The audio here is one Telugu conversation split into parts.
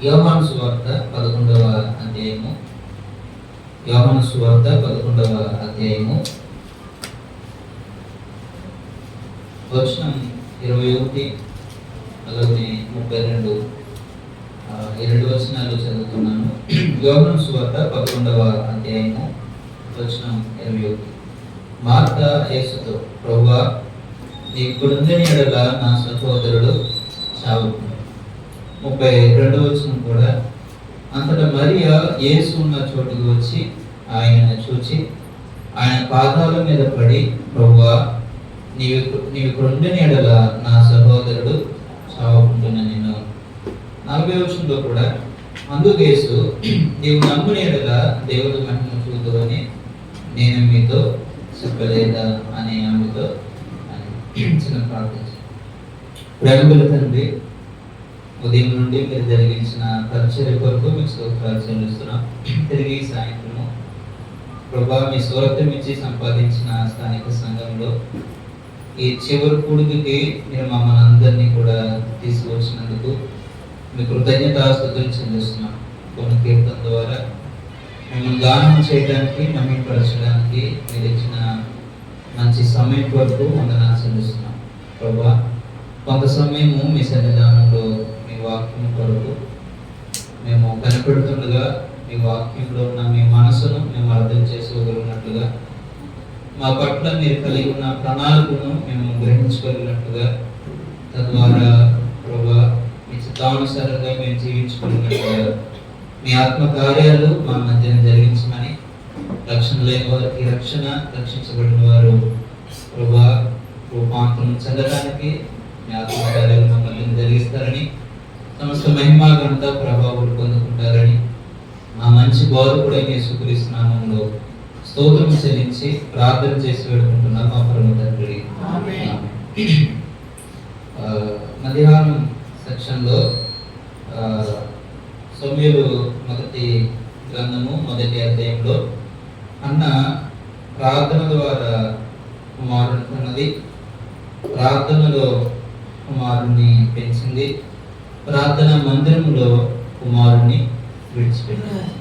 యోహాను సువార్త 11వ అధ్యాయము. యోహాను సువార్త 11వ అధ్యాయము వచనం 21 అలాగే 32 ఈ రెండు వచనాలు చదువుతున్నాను. యోహాను సువార్త 11వ అధ్యాయము వచనం 21. మార్త యేసుతో, ప్రభువా, నీ ఇక్కడుందని ఎడల నా సహోదరుడు చావుకున్నాడు. 32వ వచనం కూడా, అంతటా మరియా యేసు ఉన్న చోటుకు వచ్చి ఆయనను చూచి ఆయన పాదాల మీద పడి, ప్రభువా, నీవు ఇక్కడుండని ఎడల నా సహోదరుడు చావకుంటున్నా నేను. 40వ వచనంలో కూడా, అందుకు యేసు, నీవు నమ్ముని ఎడల దేవుడు మహిమ చూద్దువని నేను మీతో చెప్పలేదా అని ఆమెతో చిన్న ప్రార్థించాను. ప్రేమగల తండ్రి, ఉదయం నుండి మీరు జరిగించిన పరిచర్య కొరకు మీకు స్తోత్రాలు చెల్లిస్తున్నాం. తిరిగి సాయంత్రము ప్రభా, మీ స్వరత్వం ఇచ్చి సంపాదించిన స్థానిక సంఘంలో ఈ చివరి కూడికి మీరు మమ్మల్ని అందరినీ కూడా తీసుకువచ్చినందుకు మీ కృతజ్ఞతాస్తుతులు చెల్లిస్తున్నాం. కొన్ని కీర్తన ద్వారా మిమ్మల్ని గానం చేయడానికి, నమ్మిపరచడానికి మీరు ఇచ్చిన మంచి సమయం కొరకు వందనాలు చెల్లిస్తున్నాం. ప్రభా, కొంత సమయము మీ సన్నిధానంలో మీ వాక్యం కొరకు మేము కనిపెడుతుండగా మీ వాక్యంలో ఉన్న మీ మనసును మేము అర్థం చేసుకోగలిగినట్లుగా, మా పట్ల మీరు కలిగి ఉన్న ప్రణాళికను మేము గ్రహించుకోగలిగినట్లుగా, తద్వారా ప్రభా మీ చిత్తానుసారంగా మేము జీవించుకోగలిగినట్లుగా మీ ఆత్మ కార్యాలు మా మధ్యన జరిగించమని, రక్షణ లేని వారికి రక్షణ, రక్షించబడిన వారు ప్రభా రూపాంతరం చెందడానికి మీ ఆత్మ కార్యాలు మమ్మల్ని జరిగిస్తారని, సమస్త మహిమా ఘనత ప్రభావాలు పొందుకుంటారని మా మంచి బోధకుడైన యేసుక్రీస్తు నామములో స్తోత్రం చెల్లించి ప్రార్థన చేసి వేడుకుంటున్నాం మా పరమ తండ్రి. మధ్యాహ్నం సెక్షన్లో సమూయేలు మొదటి గ్రంథము మొదటి అధ్యాయంలో అన్న ప్రార్థన ద్వారా కుమారుని కన్నది, ప్రార్థనలో కుమారుణ్ణి పెంచింది, ప్రార్థన మందిరంలో కుమారుణ్ణి విడిచిపెట్టింది.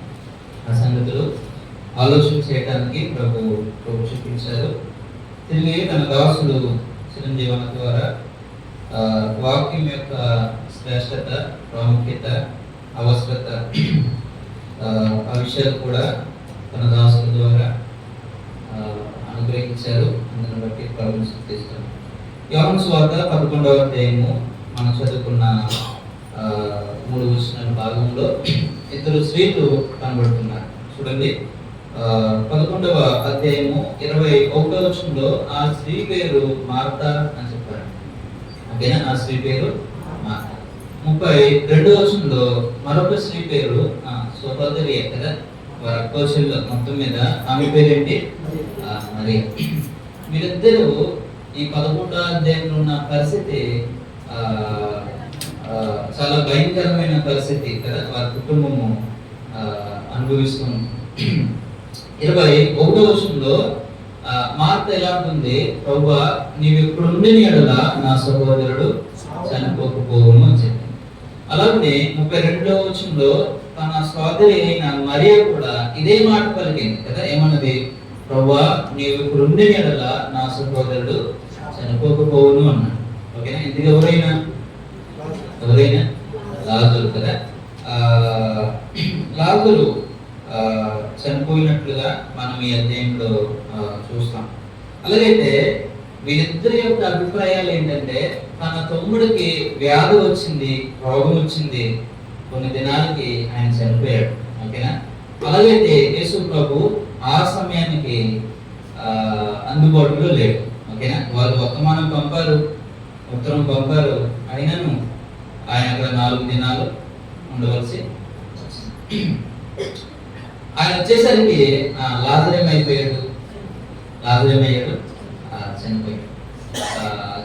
ఆ సంగతులు ఆలోచన చేయడానికి ప్రభు చూపించారు. తిరిగి తన దాసుడు చిరంజీవన ద్వారా వాక్యం యొక్క శ్రేష్టత, ప్రాముఖ్యత, అవసరత ఆ విషయాలు కూడా తన దాసుల ద్వారా అనుగ్రహించారు. అందుని బట్టి ప్రభుని స్తుతిస్తాం. యోహాను సువార్త 11వ అధ్యాయము మనం చదువుకున్న 3 వచనాల భాగంలో ఇద్దరు స్త్రీలు కనబడుతున్నారు. చూడండి, 11వ అధ్యాయము 21వ వచనంలో ఆ స్త్రీ పేరు మార్త అని చెప్పారు. ఓకేనా? ఆ స్త్రీ పేరు మార్త. 32వ వచనంలో మరొక స్త్రీ పేరు సోదరి కదా, వారి అక్కోచెల్లు. మొత్తం మీద ఆమె పేరేంటి? మరియా. వీరిద్దరూ ఈ 11వ అధ్యాయంలో ఉన్న పరిస్థితి చాలా భయంకరమైన పరిస్థితి కదా, వారి కుటుంబము అనుభవిస్తుంది. 21వ వచనంలో మార్త ఎలా ఉంటుంది? ప్రభువా, నీవు ఇక్కడుండని ఎడల నా సహోదరుడు చనిపోకపోవును అని చెప్పింది. అలాగే 32వ వచనంలో తన సోదరి అయిన మరియా కూడా ఇదే మాట పలికింది కదా. ఏమన్నది? ప్రభువా, నీవు ఇక్కడుండని ఎడల నా సహోదరుడు చనిపోకపోవును అన్నాడు. ఓకేనా? ఇందుకు ఎవరైనా లాజరు కదా. లాజరు చనిపోయినట్లుగా మనం ఈ అధ్యాయంలో చూస్తాం. అలాగైతే వీరిద్దరి యొక్క అభిప్రాయాలు ఏంటంటే, తన తమ్ముడికి వ్యాధి వచ్చింది, రోగం వచ్చింది, కొన్ని దినాలకి ఆయన చనిపోయాడు. ఓకేనా? అలాగైతే యేసు ప్రభు ఆ సమయానికి అందుబాటులో లేడు. ఓకేనా? వాళ్ళు వర్తమానం పంపారు, ఉత్తరం పంపారు, అయినను ఆయన అక్కడ 4 దినాలు ఉండవలసి వచ్చింది. ఆయన వచ్చేసరికి లాజరు ఏమైపోయాడు? చనిపోయాడు.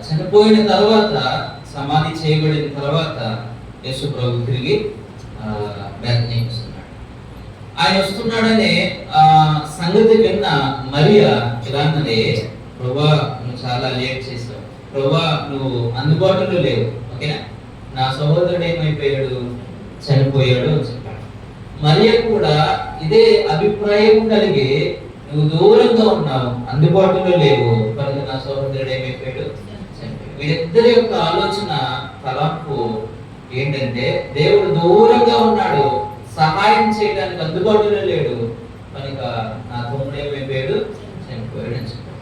చనిపోయిన తర్వాత, సమాధి చేయబడిన తర్వాత యేసు ప్రభు తిరిగి బెత్లెహేముకు వస్తున్నాడు. ఆయన వస్తున్నాడనే సంగతి విన్న మరియా ఇలా అన్నది, ప్రభువా, నువ్వు చాలా లేట్ చేసావు, ప్రభువా, నువ్వు అందుబాటులో లేవు. ఓకేనా? నా సహోదరుడు ఏమైపోయాడు? చనిపోయాడు అని చెప్పాడు. మరియ కూడా ఇదే అభిప్రాయం కలిగి, నువ్వు దూరంగా ఉన్నావు, అందుబాటులో లేవు, కనుక నా సహోదరుడు ఏమైపోయాడు, చనిపోయాడు. వీరిద్దరి యొక్క ఆలోచన తలంపు ఏంటంటే, దేవుడు దూరంగా ఉన్నాడు, సహాయం చేయడానికి అందుబాటులో లేడు, కనుక నా తమ్ముడు ఏమైపోయాడు, చనిపోయాడు అని చెప్పాడు.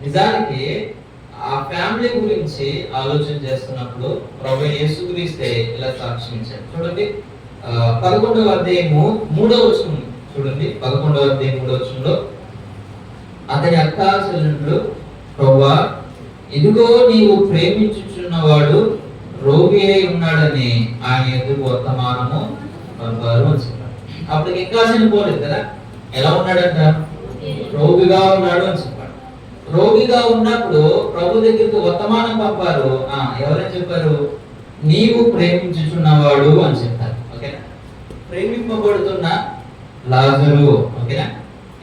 నిజానికి ఆ ఫ్యామిలీ గురించి ఆలోచన చేస్తున్నప్పుడు ప్రభువైన యేసుక్రీస్తే ఇలా సాక్ష్యం ఇచ్చాడు. చూడండి 11వ అధ్యాయము 3వ వచనం చూడండి. 11వ అధ్యాయం 3వ వచనంలో అతని అక్క చెల్లెళ్ళు, ప్రభువా ఇదిగో నీవు ప్రేమించుచున్నవాడు రోగి అయి ఉన్నాడని ఆయన ఎదురు వర్తమానము పంపారు అని చెప్పారు. అప్పటికి ఇంకా చనిపోలేదు కదా, ఎలా ఉన్నాడంట, రోగిగా ఉన్నాడు అని చెప్పాడు. రోగిగా ఉన్నప్పుడు ప్రభు దగ్గరికి వర్తమానం పంపారు. ఎవరని చెప్పారు, నీవు ప్రేమించుచున్నవాడు అని చెప్పారు. ఓకేనా, ప్రేమింపబడుతున్న లాజరు. ఓకేనా,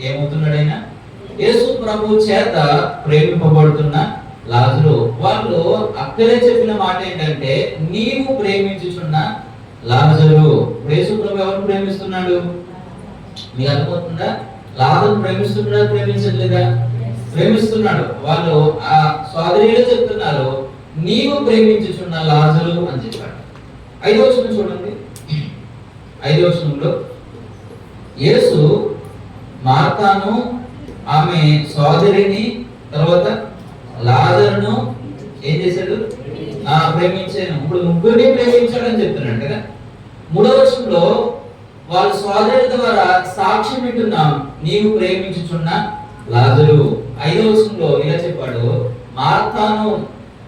ఏమవుతున్నాడైనా యేసు ప్రభు చేత ప్రేమింపబడుతున్న లాజరు. వాళ్ళు అక్కడే చెప్పిన మాట ఏంటంటే, నీవు ప్రేమించుచున్న లాజరు. యేసు ప్రభు ఎవరు ప్రేమిస్తున్నాడు, మీకు అర్థమవుతుందా? లాజరు ప్రేమిస్తున్నాడు, ప్రేమించట్లేదా? ప్రేమిస్తున్నాడు. వాళ్ళు ఆ సోదరులు చెప్తున్నారు, నీవు ప్రేమించుచున్న లాజరు అని చెప్పాడు. 5వ వచనం చూడండి. 5వ వచనంలో యేసు మార్తాను, ఆమె సోదరిని, తర్వాత లాజరును ఏం చేశాడు, ప్రేమించాను. ఇప్పుడు ముగ్గురిని ప్రేమించాడు అని చెప్తున్నాడు కదా. 3వ వచనంలో వాళ్ళ సోదరుల ద్వారా సాక్ష్యం వింటున్నాం, నీవు ప్రేమించుచున్న లాజరు. 5వ వచనంలో ఇలా చెప్పాడు, మార్తాను,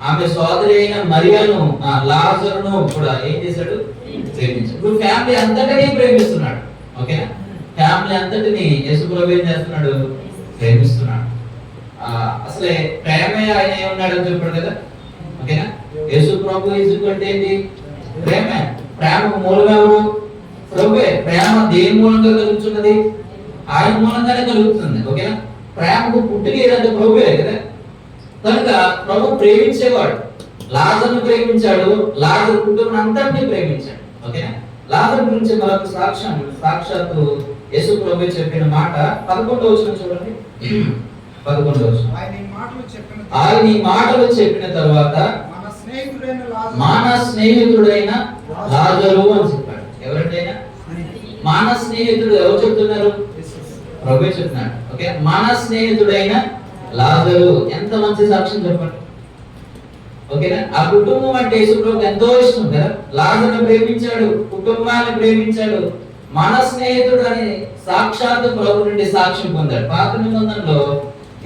ఆమె సోదరి అయిన మరియను, లాజరును కూడా ఏం చేశాడు, ప్రేమించాడు. ఇప్పుడు ఫ్యామిలీ అంతటినీ ప్రేమిస్తున్నాడు. ఓకేనా, ఫ్యామిలీ అంతటిని యేసు ప్రభు ఏం చేస్తున్నాడు, ప్రేమిస్తున్నాడు. అసలే ప్రేమే ఆయన ఏమన్నాడని చెప్పాడు కదా. ఓకేనా, యేసు ప్రభు అంటే ఏంటి, ప్రేమే. ప్రేమకు మూలం ఎవరు, ప్రభువే. ప్రేమ దేని మూలంగా కలుగుతున్నది, ఆయన మూలంగానే కలుగుతుంది. ఓకేనా, ప్రేమకు పుట్టిన ఏదంటే ప్రభువే కదా. కనుక ప్రభు ప్రేమించేవాడు, లాజరును ప్రేమించాడు, లాజరు కుటుంబం అంతటినీ ప్రేమించాడు. ఓకేనా, లాజరు గురించి మరొక సాక్షాత్తు యేసు ప్రభు చెప్పిన మాట 11వ వచనం చూడండి. 11వ వచనం, ఆయన ఈ మాటలు చెప్పిన తర్వాత మన స్నేహితుడైన లాజరు అని చెప్పాడు. ఎవరంటైనా మన స్నేహితుడు ఎవరు చెప్తున్నారు, ప్రభు చెప్తున్నాడు. ఓకే, మన స్నేహితుడైన లాజరు. ఎంత మంచి సాక్ష్యం చెప్పండి. ఓకేనా, ఆ కుటుంబం అంటే యేసు ప్రభువుకి ఎంతో ఇష్టం కదా. లాజరును ప్రేమించాడు, కుటుంబాన్ని ప్రేమించాడు, మన స్నేహితుడు అని సాక్షాత్తు ప్రభు నుండి సాక్ష్యం పొందాడు. పాత నిబంధనలో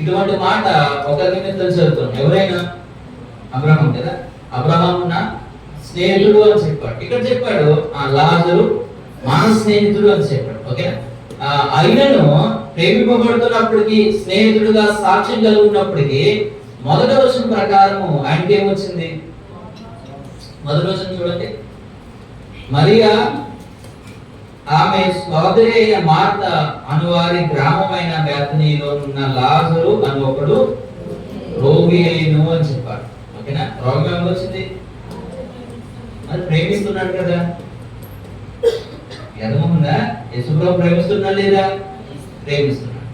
ఇటువంటి మాట ఒక నిమిత్తం చదువుతాం. ఎవరైనా అబ్రహాం కదా, అబ్రహాం నా స్నేహితుడు అని చెప్పాడు. ఇక్కడ చెప్పాడు లాజరు మన స్నేహితుడు అని చెప్పాడు. ఓకేనా, ఆయనను ప్రేమింపబడుతున్నప్పటికీ, స్నేహితుడుగా సాక్ష్యం కలుగుతున్నప్పటికీ, మొదటి వచనం ప్రకారం ఆయనకి ఏమొచ్చింది, మొదటి వచనం చూడండి. మరియా ఆమె సోదరి అయిన మార్త అనువారి గ్రామమైన బేతనీలో ఉన్న లాజరు అని ఒకడు రోగి అయిను అని చెప్పాడు. ఓకేనా, రోగం ఏమొచ్చింది, మరి ప్రేమిస్తున్నాడు కదా. ఎదముందా, యేసు ప్రభు ప్రేమిస్తున్నా లేదా, ప్రేమిస్తున్నాడు.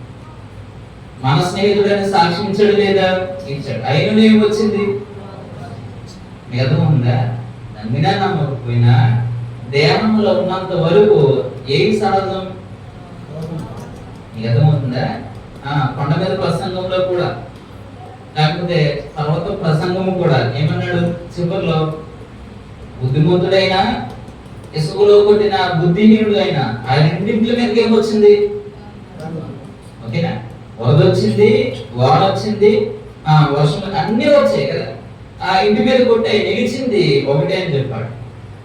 మన స్నేహితుడని సాక్ష్యం ఇచ్చాడు లేదా, ఇచ్చాడు. అయిన ఏమొచ్చింది, ఎదముందా, నమ్మినా నమ్మకపోయినా దేహంలో ఉన్నంత వరకు ఏం సహజం, ఎదముందా. కొండ మీద ప్రసంగంలో కూడా, లేకపోతే తర్వాత ప్రసంగము కూడా ఏమన్నాడు చివరిలో, బుద్ధిమంతుడైనా ఇసుకలో కొట్టిన బుద్ధిహీనుడు అయినా ఆయన ఇంటింటి మీదకి ఏమొచ్చింది, ఓకేనా, వరద వచ్చింది, వాన వచ్చింది, వర్షం అన్ని వచ్చాయి కదా. ఆ ఇంటి మీద కొట్టే నిలిచింది ఒకటే అని చెప్పాడు.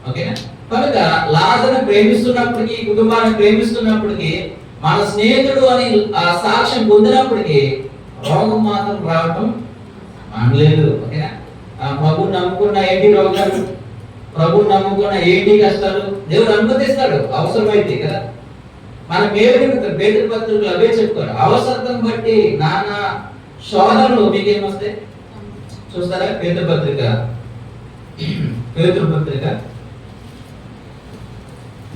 ఓకేనా, కనుక లాజరును ప్రేమిస్తున్నప్పటికీ, కుటుంబాన్ని ప్రేమిస్తున్నప్పటికీ, మన స్నేహితుడు అని ఆ సాక్ష్యం పొందినప్పటికీ రోగం మాత్రం రావటం అనలేదు. ఓకేనా, ప్రభు నమ్ముకున్న ఏంటి రోగాలు, ప్రభు నమ్ముకున్న ఏంటి కష్టాలు దేవుడు అనుమతిస్తాడు అవసరమైతే కదా. మన పేదల పత్రికలు అవే చెప్తాడు, అవసరం బట్టి నానా శోధనలు మీకేమొస్తాయి, చూస్తారా? పేతురు పత్రిక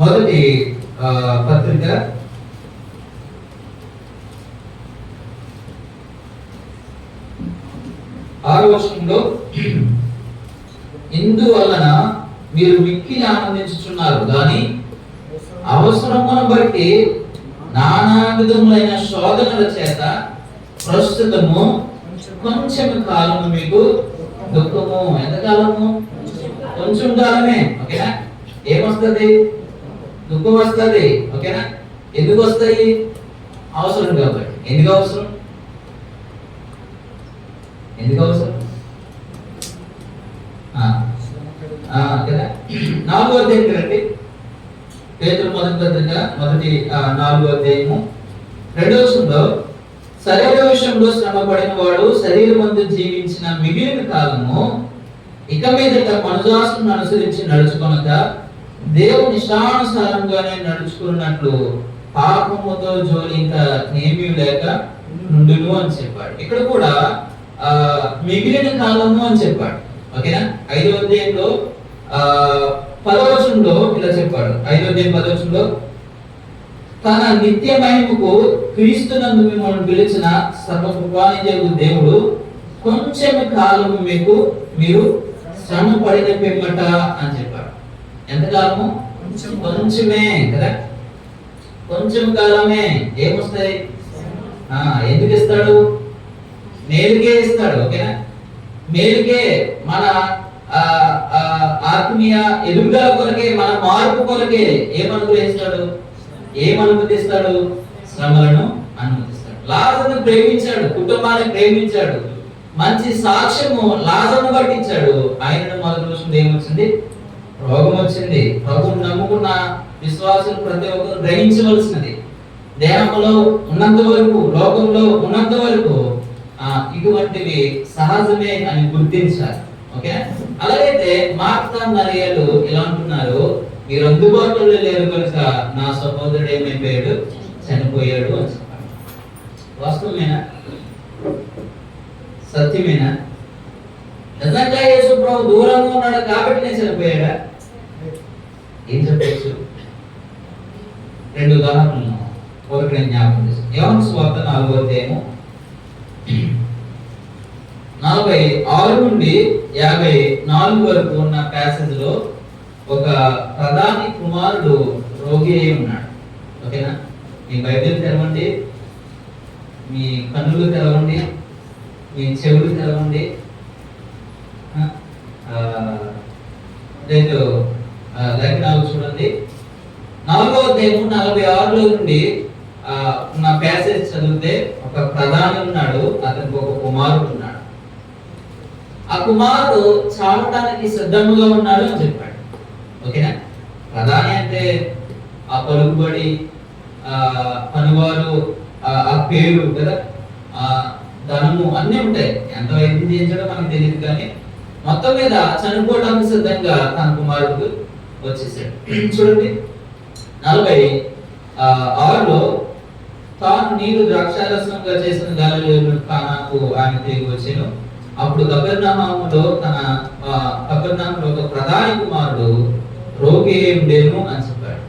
మొదటి పత్రిక 6వ వచనంలో, ఇందువలన మీరు మిక్కిలి ఆనందించుచున్నారు కానీ అవసరమును బట్టి నానా విధములైన శోధనల చేత ప్రస్తుతము కొంచెం కాలము మీకు దుఃఖము. ఎంతకాలము? కొంచెం కాలమే. ఓకేనా? ఏమొస్తుంది? దుఃఖం వస్తుంది. ఓకేనా? ఎందుకు వస్తాయి? అవసరం కాబట్టి. ఎందుకు అవసరం? కదా. 4వ అధ్యాయం రండి. పేతురు మొదటి పత్రిక మొదటి 4వ అధ్యాయము 2వ వచనంలో, శరీర విషయంలో శ్రమ పడిన వాడు శరీరమందు జీవించిన మిగిలిన కాలము ఇక మీదట మనుజాసును అనుసరించి నడుచుకొనక దేవుని ఇష్టానుసారంగానే నడుచుకున్నట్లు పాపముతో జోలి ఇంకా ఏమీ లేక నుండును అని చెప్పాడు. ఇక్కడ కూడా మిగిలిన కాలము అని చెప్పాడు. ఓకేనా? 5వ అధ్యాయంలో 10వ వచనంలో ఇలా చెప్పాడు. 5వ అధ్యాయం 10వ వచనంలో, తన నిత్య మహిమకు క్రీస్తునందు మిమ్మల్ని పిలిచిన సర్వకృపానిధి దేవుడు కొంచెం కాలము మీకు మీరు శ్రమ పడిన పిమ్మట అని చెప్పాడు. ఎంతకాలము? కొంచెమే కదా. కొంచెం కాలమే. ఏమొస్తాయి? ఎందుకు ఇస్తాడు? మేలుకే ఇస్తాడు. ఓకేనా? మేలుకే, మన ఆత్మీయ ఎదుగుదల కొరకే, మన మార్పు కొరకే ఏమనుమతిస్తాడు? శ్రమలను అనుమతిస్తాడు. లాజరును ప్రేమించాడు, కుటుంబాన్ని ప్రేమించాడు, మంచి సాక్ష్యము లాజరును పట్టించాడు. ఆయనను మొదటి రోజు ఏమొచ్చింది? రోగం వచ్చింది. ప్రభువును నమ్ముకున్న విశ్వాసులు ప్రతి ఒక్కరు గ్రహించవలసినది. దేహంలో ఉన్నంత వరకు, లోకంలో ఉన్నంత వరకు ఇటువంటివి సహజమే అని గుర్తించాలి. ఓకే? అలాగైతే మార్తా మరియలు ఇలా అంటున్నారు, మీరు అందుబాటులో లేరు కనుక నా సహోదరుడు ఏమైపోయాడు? చనిపోయాడు అని చెప్పాడు. వాస్తవమేనా? సత్యమేనా? నిజంగా యేసు ప్రభు దూరంగా ఉన్నాడు కాబట్టి నేను చనిపోయాడా? ఏం చెప్పచ్చు? 2 ఉదాహరణలు ఒకటి నేను జ్ఞాపకం చేస్తాను. యోహాను సువార్త 4వ అధ్యాయము 46 నుండి 54 వరకు ఉన్న ప్యాసేజ్ లో ఒక ప్రధాని కుమారుడు రోగి అయి ఉన్నాడు. ఓకేనా? మీ బైబిల్ తెరవండి, మీ కన్నులు తెరవండి, మీ చెవులు తెరవండి. లేఖనాలు చూడండి. 4వ అధ్యాయము 46 నుండి ఉన్న ప్యాసేజ్ చదివితే, ఒక ప్రధాని ఉన్నాడు, అతనికి ఒక కుమారుడు ఉన్నాడు. ఆ కుమారుడు చావటానికి సిద్ధముగా ఉన్నాడు అని చెప్పాడు. ఓకేనా? ప్రధాని అంటే ఆ పలుకుబడి, పనివారు, ఆ పేరు కదా, ధనము అన్నీ ఉంటాయి. ఎంత వైద్యం చేయించడం మనకు తెలియదు, కానీ మొత్తం మీద చనిపోవడానికి సిద్ధంగా తన కుమారుడు వచ్చేసాడు. చూడండి 46లో, తాను నీరు ద్రాక్షారసంగా చేసిన గలిలయ కానాకు ఆయన తిరిగి వచ్చాను. అప్పుడు కపెర్నహూములో ఒక ప్రధాని కుమారుడు రోగి ఉండేను అని చెప్పాడు.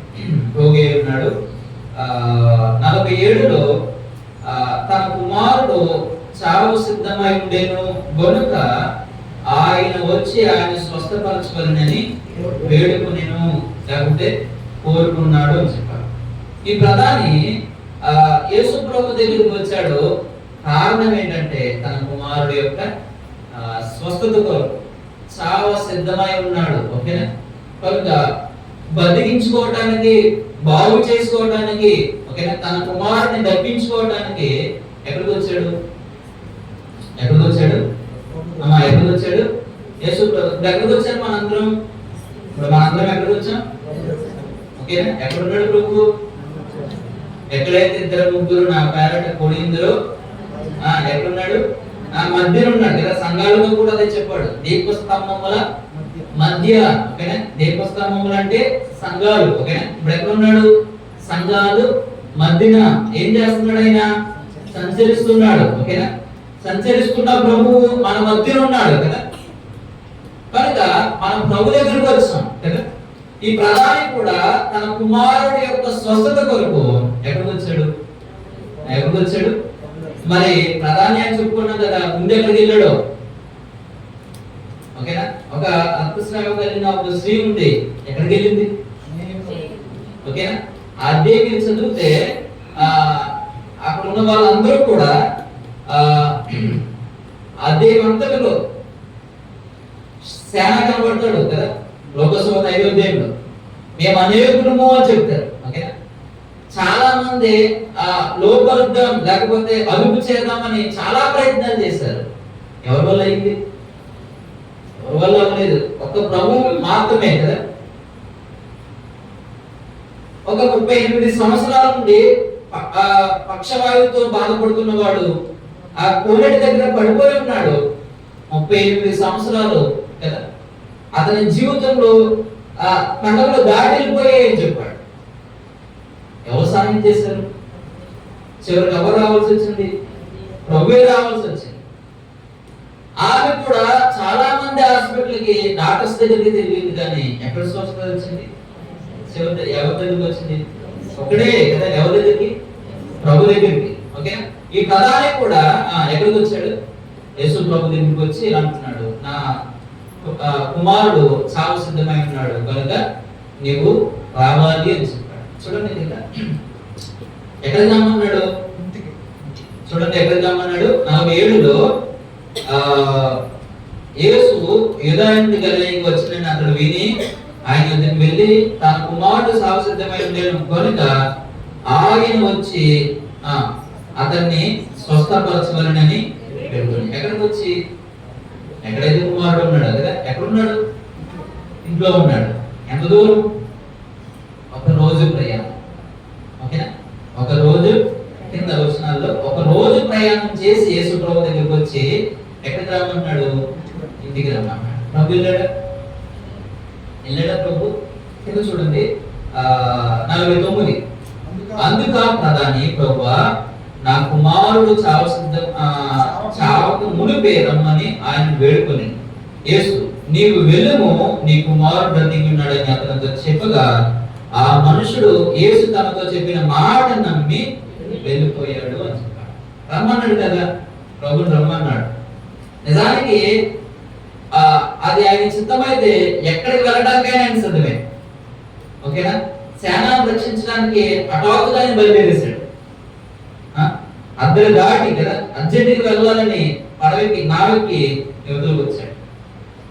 రోగి ఉన్నాడు. 47లో, తన కుమారుడు చావు సిద్ధమై ఉండేను గనుక ఆయన వచ్చి ఆయన స్వస్థపరచవలనని వేడుకునేను, లేకపోతే కోరుకున్నాడు అని చెప్పాడు. ఈ ప్రధాని యేసు ప్రభు దగ్గరికి వచ్చాడు. కారణం ఏంటంటే తన కుమారుడు యొక్క స్వస్థత కొరకు చావ సిద్ధమై ఉన్నాడు. ఓకేనా? కనుక బతికించుకోవటానికి, బాగు చేసుకోవటానికి, ఓకేనా, తన కుమారుడిని దప్పించుకోవటానికి ఎక్కడికి వచ్చాడు? ఎక్కడికి వచ్చాడు? యేసు ప్రభు ఎక్కడికి వచ్చారు? మనందరం ఎక్కడికి వచ్చాం? ఓకేనా? ఎక్కడున్నాడు ప్రభు? ఎక్కడైతే 2-3 నా పేరట కూడిందరో ఎక్కడున్నాడు? మధ్యలో ఉన్నాడు కదా. సంఘాలలో కూడా అదే చెప్పాడు, దీపస్తంభముల మధ్య. ఓకేనా? దీపస్తంభములు అంటే సంఘాలు. ఓకేనా? ఇప్పుడు ఎక్కడున్నాడు? సంఘాలు మధ్యన ఏం చేస్తున్నాడు? ఆయన సంచరిస్తున్నాడు. ఓకేనా? సంచరిస్తున్న ప్రభువు మన మధ్యలో ఉన్నాడు కదా. కనుక మనం ప్రభు దగ్గరికి వచ్చాం కదా. ఈ ప్రధాని కూడా తన కుమారుడి యొక్క స్వస్థత కొరకు ఎక్కడికి వచ్చాడు? మరి ప్రధాని అని చెప్పుకున్నాం కదా, ముందు ఎక్కడికి వెళ్ళాడు? ఓకేనా. ఒక రక్తస్రావం కలిగిన ఒక స్త్రీ ఉంది, ఎక్కడికి వెళ్ళింది? ఓకేనా. అదే మీరు చదివితే అక్కడ ఉన్న వాళ్ళందరూ కూడా అదే వంతకులు సేన కనబడతాడు కదా. లోకసభ 5వ అధ్యాయంలో మేము అనేకులము అని చెప్తారు. ఓకేనా. చాలా మంది లోపరుద్దాం లేకపోతే అదుపు చేద్దామని చాలా ప్రయత్నాలు చేశారు. ఎవరి వల్ల అయింది? ఎవరి వల్ల అవ్వలేదు, ఒక్క ప్రభు మాత్రమే కదా. ఒక 38 సంవత్సరాల నుండి పక్షవాయువుతో బాధపడుతున్న వాడు ఆ కోనేటి దగ్గర పడిపోయి ఉన్నాడు. 38 సంవత్సరాలు కదా. అతని జీవితంలో పండుగలు దాటి వెళ్ళిపోయాయని చెప్పాడు. ఎవరు సాయం చేశారు? చివరికి ఎవరు రావాల్సి వచ్చింది? ప్రభువే రావాల్సి వచ్చింది. ఆమె కూడా చాలా మంది హాస్పిటల్కి డాక్టర్స్ దగ్గరికి తెలియదు, కానీ ఎక్కడ స్వస్థత వచ్చింది? చివరి ఎవరి దగ్గరికి వచ్చింది? ఒకటే కదా. ఎవరి దగ్గరికి? ప్రభు దగ్గరికి. ఓకే. ఈ ప్రధాని కూడా ఎక్కడికి వచ్చాడు? యేసు ప్రభు దగ్గరికి వచ్చి ఇలా అంటున్నాడు, నా కుమారుడు చావు సిద్ధమై ఉన్నాడు కనుక నీవు రావాలి అని చెప్పాడు. చూడండి ఎక్కడికి రమ్మన్నాడు? చూడండి ఎక్కడికి రమ్మన్నాడు. 47లో యేసు యూదాయ గలిలయకి వచ్చిన అతడు విని ఆయన వద్దకు వెళ్ళి తన కుమారుడు సాగు సిద్ధమై ఉండేను కనుక ఆయన వచ్చి అతన్ని స్వస్థపరచవలనని పెడుతుంది. ఎక్కడికి వచ్చి? ఎక్కడైతే కుమారుడు ఉన్నాడు కదా, ఎక్కడున్నాడు? ఇంట్లో ఉన్నాడు. ఎంత దూరం? ఒక రోజు ప్రయాణం. ఓకేనా. ఒక రోజు కింద వచనాల్లో ఒక రోజు ప్రయాణం చేసి యేసు ప్రభు దగ్గరికి వచ్చి ఎక్కడికి రమ్మన్నాడు? ఇంటికి రమ్మన్నాడు. ప్రభు వెళ్ళాడా ప్రభు? కింద చూడండి 49. అందుక ప్రధాని ప్రభువా నా కుమారుడు చావకు మునిపే రమ్మని ఆయన వేడుకొని యేసు నీవు వెళ్ళుము, నీ కుమారుడు బ్రతికి ఉన్నాడని అతనితో చెప్పగా ఆ మనుషుడు యేసు తనతో చెప్పిన మాట నమ్మి వెళ్ళిపోయాడు అని చెప్పాడు. రమ్మన్నాడు కదా, ప్రభుని రమ్మన్నాడు. నిజానికి అది ఆయన చిత్తమైతే ఎక్కడికి వెళ్ళడానికైనా ఆయన సిద్ధమే. ఓకేనా. సేనాన్ని రక్షించడానికి అటాకుగా ఆయన బయలుదేరేశాడు. అద్దరు దాటి కదా అర్జెంటుగా వెళ్ళాలని పడవకి నావికి ఎదురు వచ్చాడు.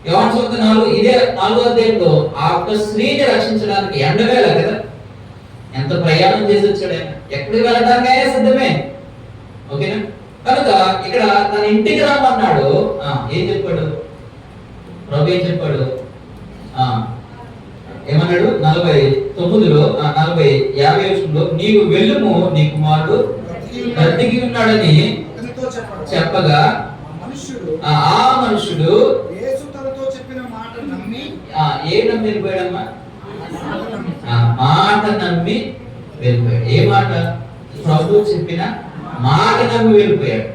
యోహాను సువార్త 4వ అధ్యాయంలో ఆ ఒక్క స్త్రీని రక్షించడానికి ఎండవేళ కదా ఎంత ప్రయాణం చేసి వచ్చాడు ఆయన. ఎక్కడికి వెళ్ళడానికి ఆయన సిద్ధమే. ఓకేనా. కనుక ఇక్కడ తన ఇంటికి రమ్మన్నాడు. ఏం చెప్పాడు ప్రభు? ఏం చెప్పాడు? ఏమన్నాడు? 49లో 50లో నీవు వెళ్ళుము, నీ కుమారుడు బ్రతికి ఉన్నాడని చెప్పగా ఆ మనుషుడు ఏ నమ్మి వెళ్ళిపోయాడమ్మా? మాట నమ్మి వెళ్ళిపోయాడు. ఏ మాట? ప్రభు చెప్పిన మాట నమ్మి వెళ్ళిపోయాడు.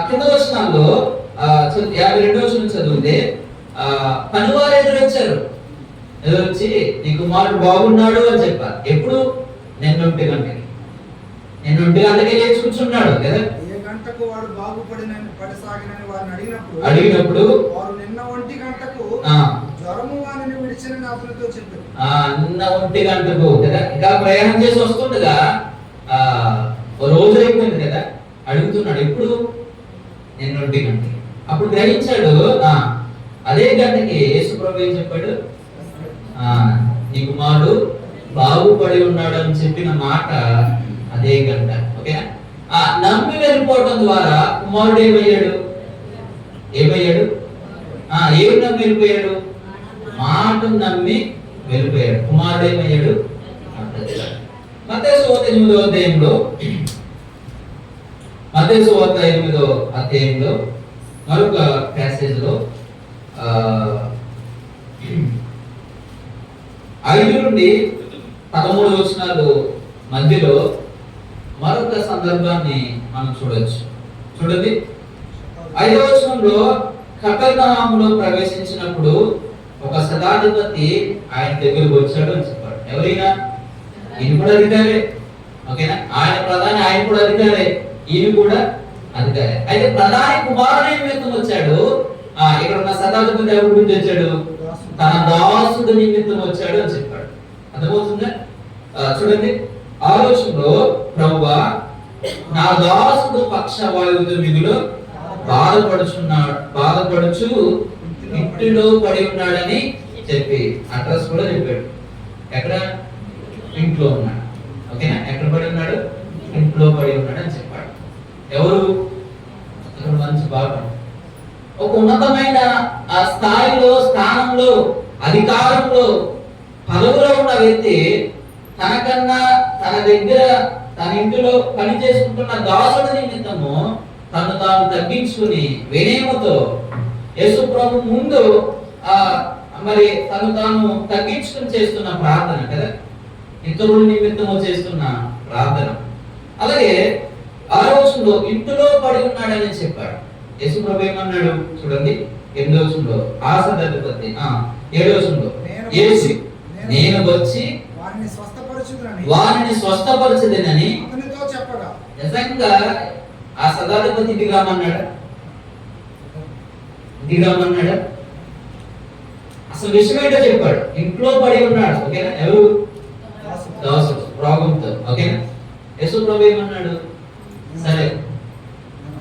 కింద వచనాల్లో 52వ వచనం చదివితే పనివారు ఎదురొచ్చారు. ఎదురొచ్చి నీ కుమారుడు బాగున్నాడు అని చెప్పారు. ఎప్పుడు? నిన్న 1 గంటకి. నిన్న 1 గంటకే లేచి కూర్చున్నాడు కదా. అడిగినప్పుడు వారు నిన్న 1 గంటకు జ్వరము వానిని విడిచినని అతనితో చెప్పారు. నిన్న 1 గంటకు కదా. ఇంకా ప్రయాణం చేసి వస్తుండగా రోజు అయిపోయింది కదా. అడుగుతున్నాడు ఎప్పుడు? నిన్న 1 గంటకి. అప్పుడు గ్రహించాడు. అదే గంటకి యేసు ప్రభు ఏం చెప్పాడు? నీ కుమారుడు బాగుపడి ఉన్నాడు అని చెప్పిన మాట అదే గంట. ఓకేనా. నమ్మి వెళ్ళిపోవడం ద్వారా కుమారుడు ఏమయ్యాడు? ఏమి నమ్మి వెళ్ళిపోయాడు? మాట నమ్మి వెళ్ళిపోయాడు. కుమారుడు ఏమయ్యాడు? మత్తయి సువార్త 8వ అధ్యాయంలో మరొక ప్యాసేజ్ లో 5 నుండి 13 వచనాలు మధ్యలో మరొక సందర్భాన్ని మనం చూడొచ్చు. చూడండి 5వ వచనంలో కపెర్నహూములో ప్రవేశించినప్పుడు ఒక శతాధిపతి ఆయన దగ్గరకు వచ్చాడు అని చెప్పాడు. ఎవరైనా? ఈయన కూడా అధికారే. ఓకేనా? ఆయన ప్రధాని, ఆయన కూడా అధికారే, ఈయన కూడా అధికారే. అయితే ప్రధాని కుమారుని నిమిత్తం వచ్చాడు. ఇక్కడ ఉన్న శతాధిపతి ఎవరి గురించి వచ్చాడు? తన దాసుడు నిమిత్తం వచ్చాడు అని చెప్పాడు. అర్థమవుతుందా? చూడండి 6వ వచనంలో ప్రభువా నా దాసుడు పక్షవాయువుతో మిగులు బాధపడుచు ఇంటిలో పడి ఉన్నాడని చెప్పి అడ్రస్ కూడా చెప్పాడు. ఎక్కడ? ఇంట్లో ఉన్నాడు. ఓకేనా? ఎక్కడ పడి ఉన్నాడు? ఇంట్లో పడి ఉన్నాడు అని చెప్పాడు. ఎవరు? ఇక్కడ మంచి భాగం. ఒక ఉన్నతమైన ఆ స్థాయిలో, స్థానంలో, అధికారంలో, పదవిలో ఉన్న వ్యక్తి తనకన్నా తన దగ్గర, తన ఇంటిలో పని చేసుకుంటున్న దాసుడి నిమిత్తము తను తాను తగ్గించుకుని వినయముతో యేసు ప్రభు ముందు మరి తను తాను తగ్గించుకుని చేస్తున్న ప్రార్థన కదా, ఇతరుల నిమిత్తము చేస్తున్న ప్రార్థన. అలాగే 6వ వచనంలో ఇంటిలో పడి ఉన్నాడని చెప్పాడు. యేసు ప్రభు ఏమన్నాడు చూడండి 8వ వచనంలో ఆ శతాధిపతి 7వ వచనంలో యేసు నేను వచ్చి వారిని స్వస్థపరచుదనని నిజంగా ఆ శతాధిపతి దిగామన్నాడా? అసలు విషయం ఏంటో చెప్పాడు. ఇంట్లో పడి ఉన్నాడు. ఓకేనా? ఎవరు? దాసుడు రోగంతో. ఓకేనా? యేసు ప్రభు ఏమన్నాడు? సరే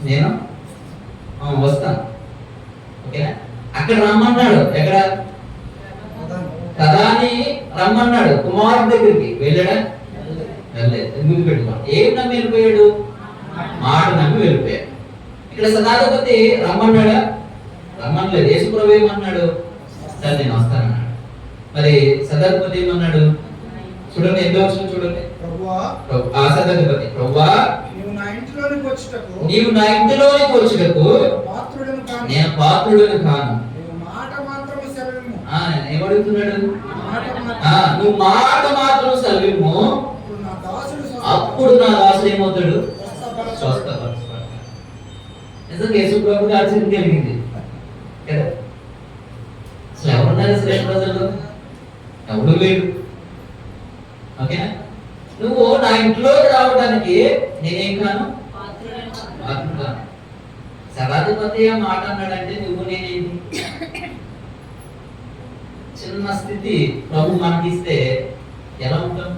నేను వస్తాను. ఓకేనా? అక్కడ రమ్మన్నాడు. ఎక్కడ? ప్రధాని రమ్మన్నాడు. కుమారుడి దగ్గరికి వెళ్ళాడా? వెళ్ళలేదు. ఎందుకు పెట్టుకోండి. ఏం నమ్మి వెళ్ళిపోయాడు? మాట నమ్మి వెళ్ళిపోయాడు. ఇక్కడ శతాధిపతి రమ్మన్నాడా? రమ్మనలేదు. యేసు ప్రభు ఏమన్నాడు? సరే నేను వస్తానన్నాడు. మరి శతాధిపతి ఏమన్నాడు? చూడండి 8వ వచనం చూడండి. ఆ శతాధిపతి ప్రభువా నీవు నా ఇంటిలోనికి వచ్చుటకు నేను పాత్రుడను కాను. ఏమడుగుతున్నాడు? నువ్వు మాట మాత్రం సెలవిమ్ము, అప్పుడు నా దాసుడు ఏమవుతాడు? స్వస్థపరచబడతాడు. నిజంగా యేసు ప్రభువుకి ఆశ్చర్యం కలిగింది కదా. అసలు ఎవరున్నారు అసలు ప్రజలు? ఎవడు లేడు. ఓకేనా? నువ్వు నా ఇంట్లోకి రావడానికి నేనేం కాను? శతాధిపతి ఆ మాట అన్నాడంటే నువ్వు నేనేంటి? చిన్న స్థితి ప్రభు మనకిస్తే ఎలా ఉంటాం?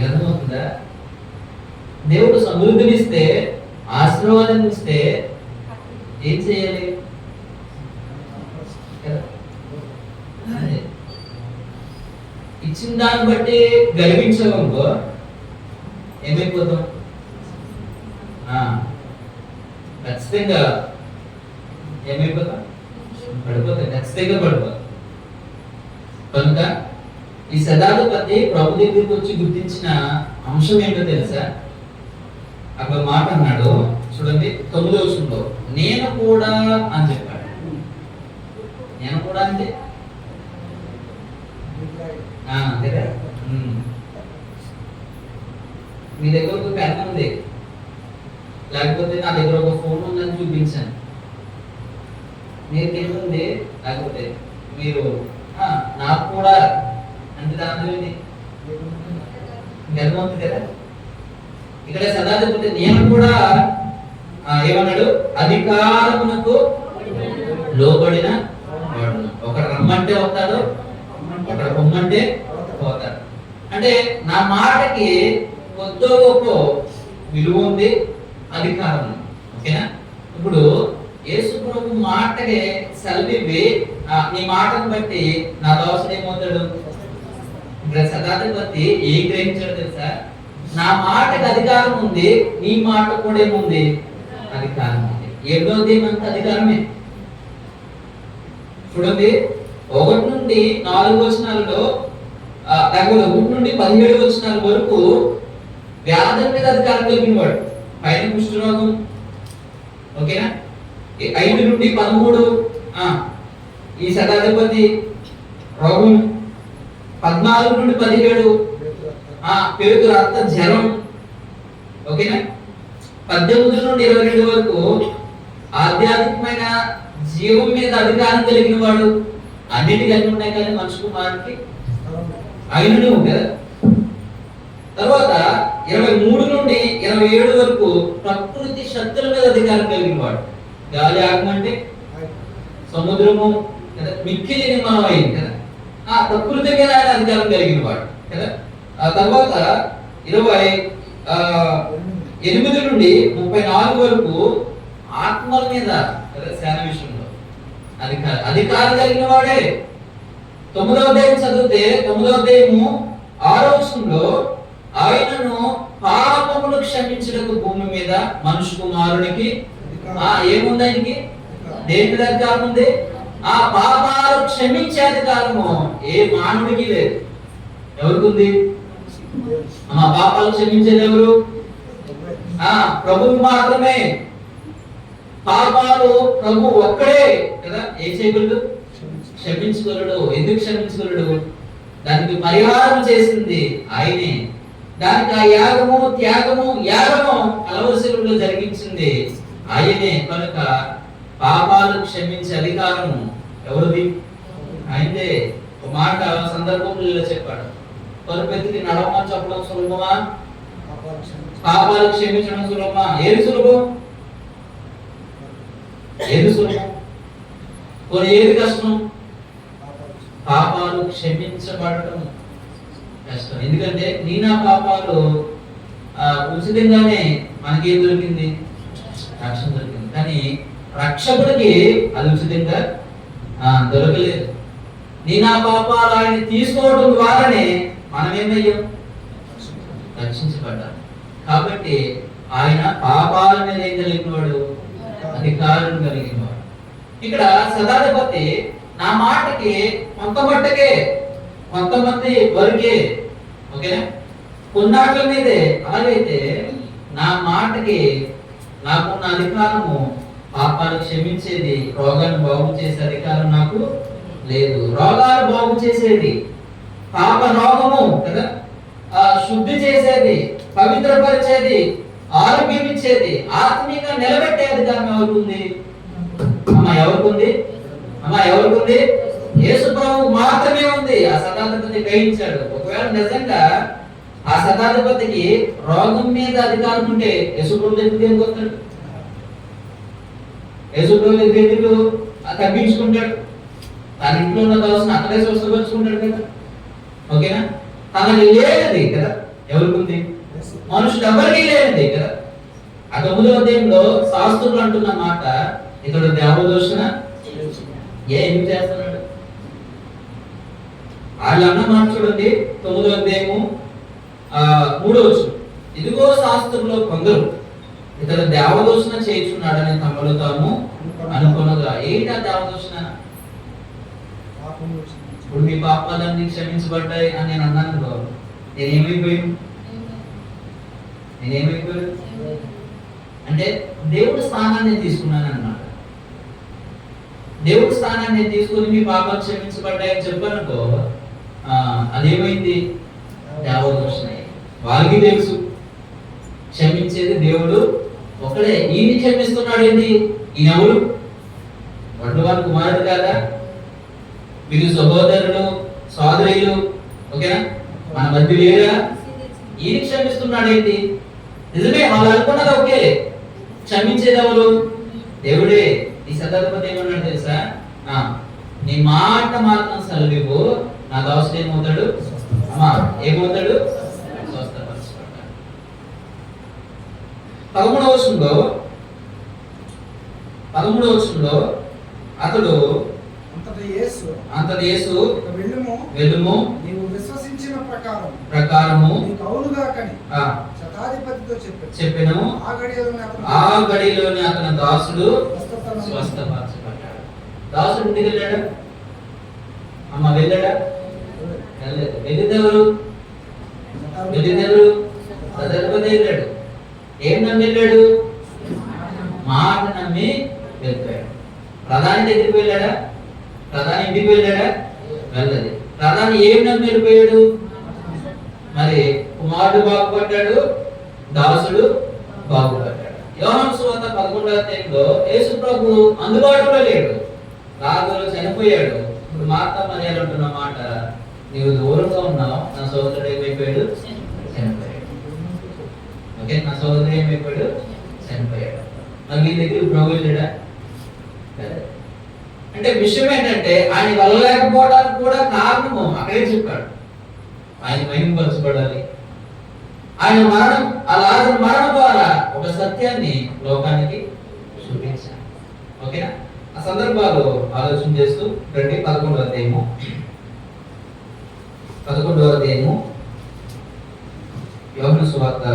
అర్థమవుతుందా? దేవుడు సమృద్ధినిస్తే, ఆశీర్వాదం ఇస్తే ఏం చేయాలి? ఇచ్చిన దాన్ని బట్టి గర్వించడంతో ఏమైపోతాం? ఖచ్చితంగా ఏమైపోతాం? పడిపోతాం. ఖచ్చితంగా పడిపోతాం. కనుక ఈ శతాధిపతి ప్రభు దగ్గరికి వచ్చి గుర్తించిన అంశం ఏంటో తెలుసా? అక్కడ మాట అన్నాడు చూడండి 9వ వచనంలో నేను కూడా అని చెప్పాడు. నేను కూడా అంటే మీ దగ్గర ఒక పెన్ ఉంది, లేకపోతే నా దగ్గర ఒక ఫోన్ ఉందని చూపించాను. మీరు ఏముంది, లేకపోతే మీరు నాకు కూడా అంటే దాని గర్వవుతుంది కదా. ఇక్కడ శతాధిపతి నేను కూడా ఏమన్నాడు? అధికారమునకు లోబడిన వాడు. ఒకడు రమ్మంటే వస్తాడు, ఒకడు పొమ్మంటే పోతాడు. అంటే నా మాటకి కొద్దో గొప్ప విలువ ఉంది, అధికారం. ఓకేనా? ఇప్పుడు యేసు ప్రభు మాటకి సెలవివ్వి నీ మాటను బట్టి నా దాసుడు ఏమవుతాడు? ఇక్కడ శతాధిపతి ఏం గ్రహించాడు తెలుసా? నా మాటకి అధికారం ఉంది, నీ మాట కూడా ఏముంది? అధికారం ఉంది. ఏడోది అంత అధికారమే. చూడండి 1 నుండి 4 వచనాలలో, 1 నుండి 17 వచనాల వరకు వ్యాధుల మీద అధికారం కలిగిన వాడు. పైన కుష్ఠరోగం. ఓకేనా? 5 నుండి 13 ఈ శతాధిపతి రోగం. 14 నుండి 17 పేతురు అంత జ్వరం. ఓకేనా? 18 నుండి 22 వరకు ఆధ్యాత్మికమైన జీవం మీద అధికారం కలిగిన వాడు. అన్నిటి కలిగి ఉన్నాయి కానీ మనిషి కుమారునికి అయినను కదా. తర్వాత 23 నుండి 27 వరకు ప్రకృతి శక్తుల మీద అధికారం కలిగిన వాడు. గాలి ఆగమంటే సముద్రము కదా, మిక్కిలి నిర్మాణమైంది కదా. ప్రకృతి మీద ఆయన అధికారం కలిగిన వాడు కదా. ఆ తర్వాత 28 నుండి 34 వరకు ఆత్మల మీద కదా, సేన విషయంలో అధికారం కలిగిన వాడే. 9వ అధ్యాయం చదివితే 9వ అధ్యాయము 6వ వచనంలో ఆయనను పాపములు క్షమించడానికి భూమి మీద మనుషు కుమారునికి ఏముంది? ఆయనకి దేని మీద అధికారం ఉంది? పాపాలు క్షమించే అధికారము ఏ మానవుడికి లేదు. ఎవరికి ఉంది? పాపాలు క్షమించేది ఎవరు? ప్రభువు మాత్రమే. పాపాలు ప్రభు ఒక్కడే కదా ఏం చేయగలడు? క్షమించగలడు. ఎందుకు క్షమించగలడు? దానికి పరిహారం చేసింది ఆయనే. దానికి ఆ యాగము కలవరిశిలువలో జరిగించింది ఆయనే. కనుక పాపాలు క్షమించే అధికారము ఎవరిది? ఆయనదే. ఒక మాట సందర్భంలో చెప్పాడు, పరుపెత్తికి నడవమా చెప్పడం సులభమా, పాపాలు క్షమించడం సులభమా? ఏది సులభం? ఏది సులభం? ఏది కష్టం? పాపాలు క్షమించబడటం కష్టం. ఎందుకంటే నా పాపాలు ఉచితంగానే మనకి ఏం దొరికింది? రక్షణ దొరికింది. కానీ రక్షకుడికి అది ఉచితంగా దొరకలేదు. నా పాపాలు ఆయన తీసుకోవడం ద్వారానే మనం ఏమయ్యాం? రక్షించబడ్డాం. కాబట్టి ఆయన పాపాల మీద ఏం కలిగినవాడు? అధికారం కలిగినవాడు. ఇక్కడ శతాధిపతి నా మాటకి కొంతమట్టుకే, కొంతమంది వరకే, ఓకేనా, కొన్నాట్ల మీదే. అలాగైతే నా మాటకి నాకున్న అధికారము పాపాలు క్షమించేది, రోగాన్ని బాగు చేసే అధికారం నాకు లేదు. రోగాలు బాగు చేసేది, పాప రోగము కదా శుద్ధి చేసేది, పవిత్రపరిచేది, ఆరోగ్యం ఇచ్చేది, ఆత్మీయంగా నిలబెట్టే అధికారం ఎవరికి? ఎవరికి? యేసు ప్రభువు మాత్రమే ఉంది. ఆ శతాధిపతి గ్రహించాడు. ఒకవేళ నిజంగా ఆ శతాధిపతికి రోగం మీద అధికారం ఉంటే యేసు ప్రభు ఎందుకు వస్తాడు? యేసు ప్రభు ఎందుకు తగ్గించుకుంటాడు? తన ఇంట్లో ఉన్న దోషను అక్కడే స్వస్థపరుచుకుంటాడు కదా. ఓకేనా? తనకి లేనిది కదా ఎవరికి ఉంది? మనుషుడు ఎవరికి లేనిది కదా. ఆ 9వ అధ్యాయంలో శాస్త్రులు అంటున్న మాట, ఇతడు దేవదూషణ ఏం చేస్తున్నాడు? వాళ్ళు అన్న మాట చూడండి. 9వ అధ్యాయము 3వ వచనం, ఇదిగో శాస్త్రుల్లో కొందరు ఇతడు దేవదూషణ చేయుచున్నాడని తమలో తాము అనుకునగా. ఏంటి ఆ దేవదూషణ? ఇప్పుడు మీ పాపాలన్నీ క్షమించబడ్డాయి అని నేను అన్నాను. నేనేమైపోయాను? అంటే దేవుడి స్థానాన్ని తీసుకున్నాను అన్నమాట. దేవుడి స్థానాన్ని తీసుకుని మీ పాపాలు క్షమించబడ్డాయని చెప్పనుకో, అదేమైంది? దేవదూషణ. వాళ్ళకి తెలుసు క్షమించేది దేవుడు ఒకడే. ఈయన క్షమిస్తున్నాడు ఏంటి? ఈయనెవడు? వారి కుమారుడు కాదా? వీరు సహోదరులు సోదరులు, ఓకేనా, మన మధ్య లేరా? ఈయన క్షమిస్తున్నాడు ఏంటి? నిజమే, వాళ్ళు అనుకున్నది ఓకే. క్షమించేది ఎవరు? దేవుడే. ఈ శతాధిపతి ఏమన్నాడు తెలుసా? నీ మాట మాత్రం సెలవు, నా దాసుడు ఏమవుతాడు? ఏమవుతాడు? స్వస్థపరచబడ్డాడు. 13వ వచనంలో అతడు అంతటి యేసు వెళ్ళుము, నీవు విశ్వసించిన ప్రకారము శతాధిపతితో చెప్పెను. ఆ గడిలోని అతని దాసుడు స్వస్థపరచబడ్డాడు. దాసుడు ఇంటికి వెళ్ళాడా? వెళ్ళాడా? వెళ్ళలేదు. వెళ్ళిదెవరు? శతాధిపతి వెళ్ళాడు. ఏం నమ్మి వెళ్ళాడు? మాట నమ్మి వెళ్ళిపోయాడు. ప్రధాని దగ్గరికి వెళ్ళాడా? ప్రధాని ఇంటికి వెళ్ళాడా? వెళ్ళలేదు. ప్రధాని ఏం నమ్మి వెళ్ళిపోయాడు? మరి కుమారుడు బాగుపడ్డాడు, దాసుడు బాగుపడ్డాడు. యోహాను సువార్త 11వ అధ్యాయంలో యేసు ప్రభు అందుబాటులో లేడు, లాజరు చనిపోయాడు. ఇప్పుడు మార్తా మరియలు అంటున్న మాట, నీవు దూరంగా ఉన్నావు, నా సోదరుడు ఏమైపోయాడు, చనిపోయాడు. ఓకే, నా సోదరుడు ఏమైపోయాడు, చనిపోయాడు. మరి నీ దగ్గర ప్రభు లేడా? అంటే విషయం ఏంటంటే ఆయన వెళ్ళలేకపోవడానికి కూడా కారణము అక్కడే చెప్పాడు. ఆయన మహిమపరచబడాలి. ఆయన మరణం, ఆ లాజరు మరణం ద్వారా ఒక సత్యాన్ని లోకానికి చూపించాలి. ఓకేనా? ఆ సందర్భాలు ఆలోచన చేస్తూ రండి. 11వ అధ్యాయము యోహాను సువార్త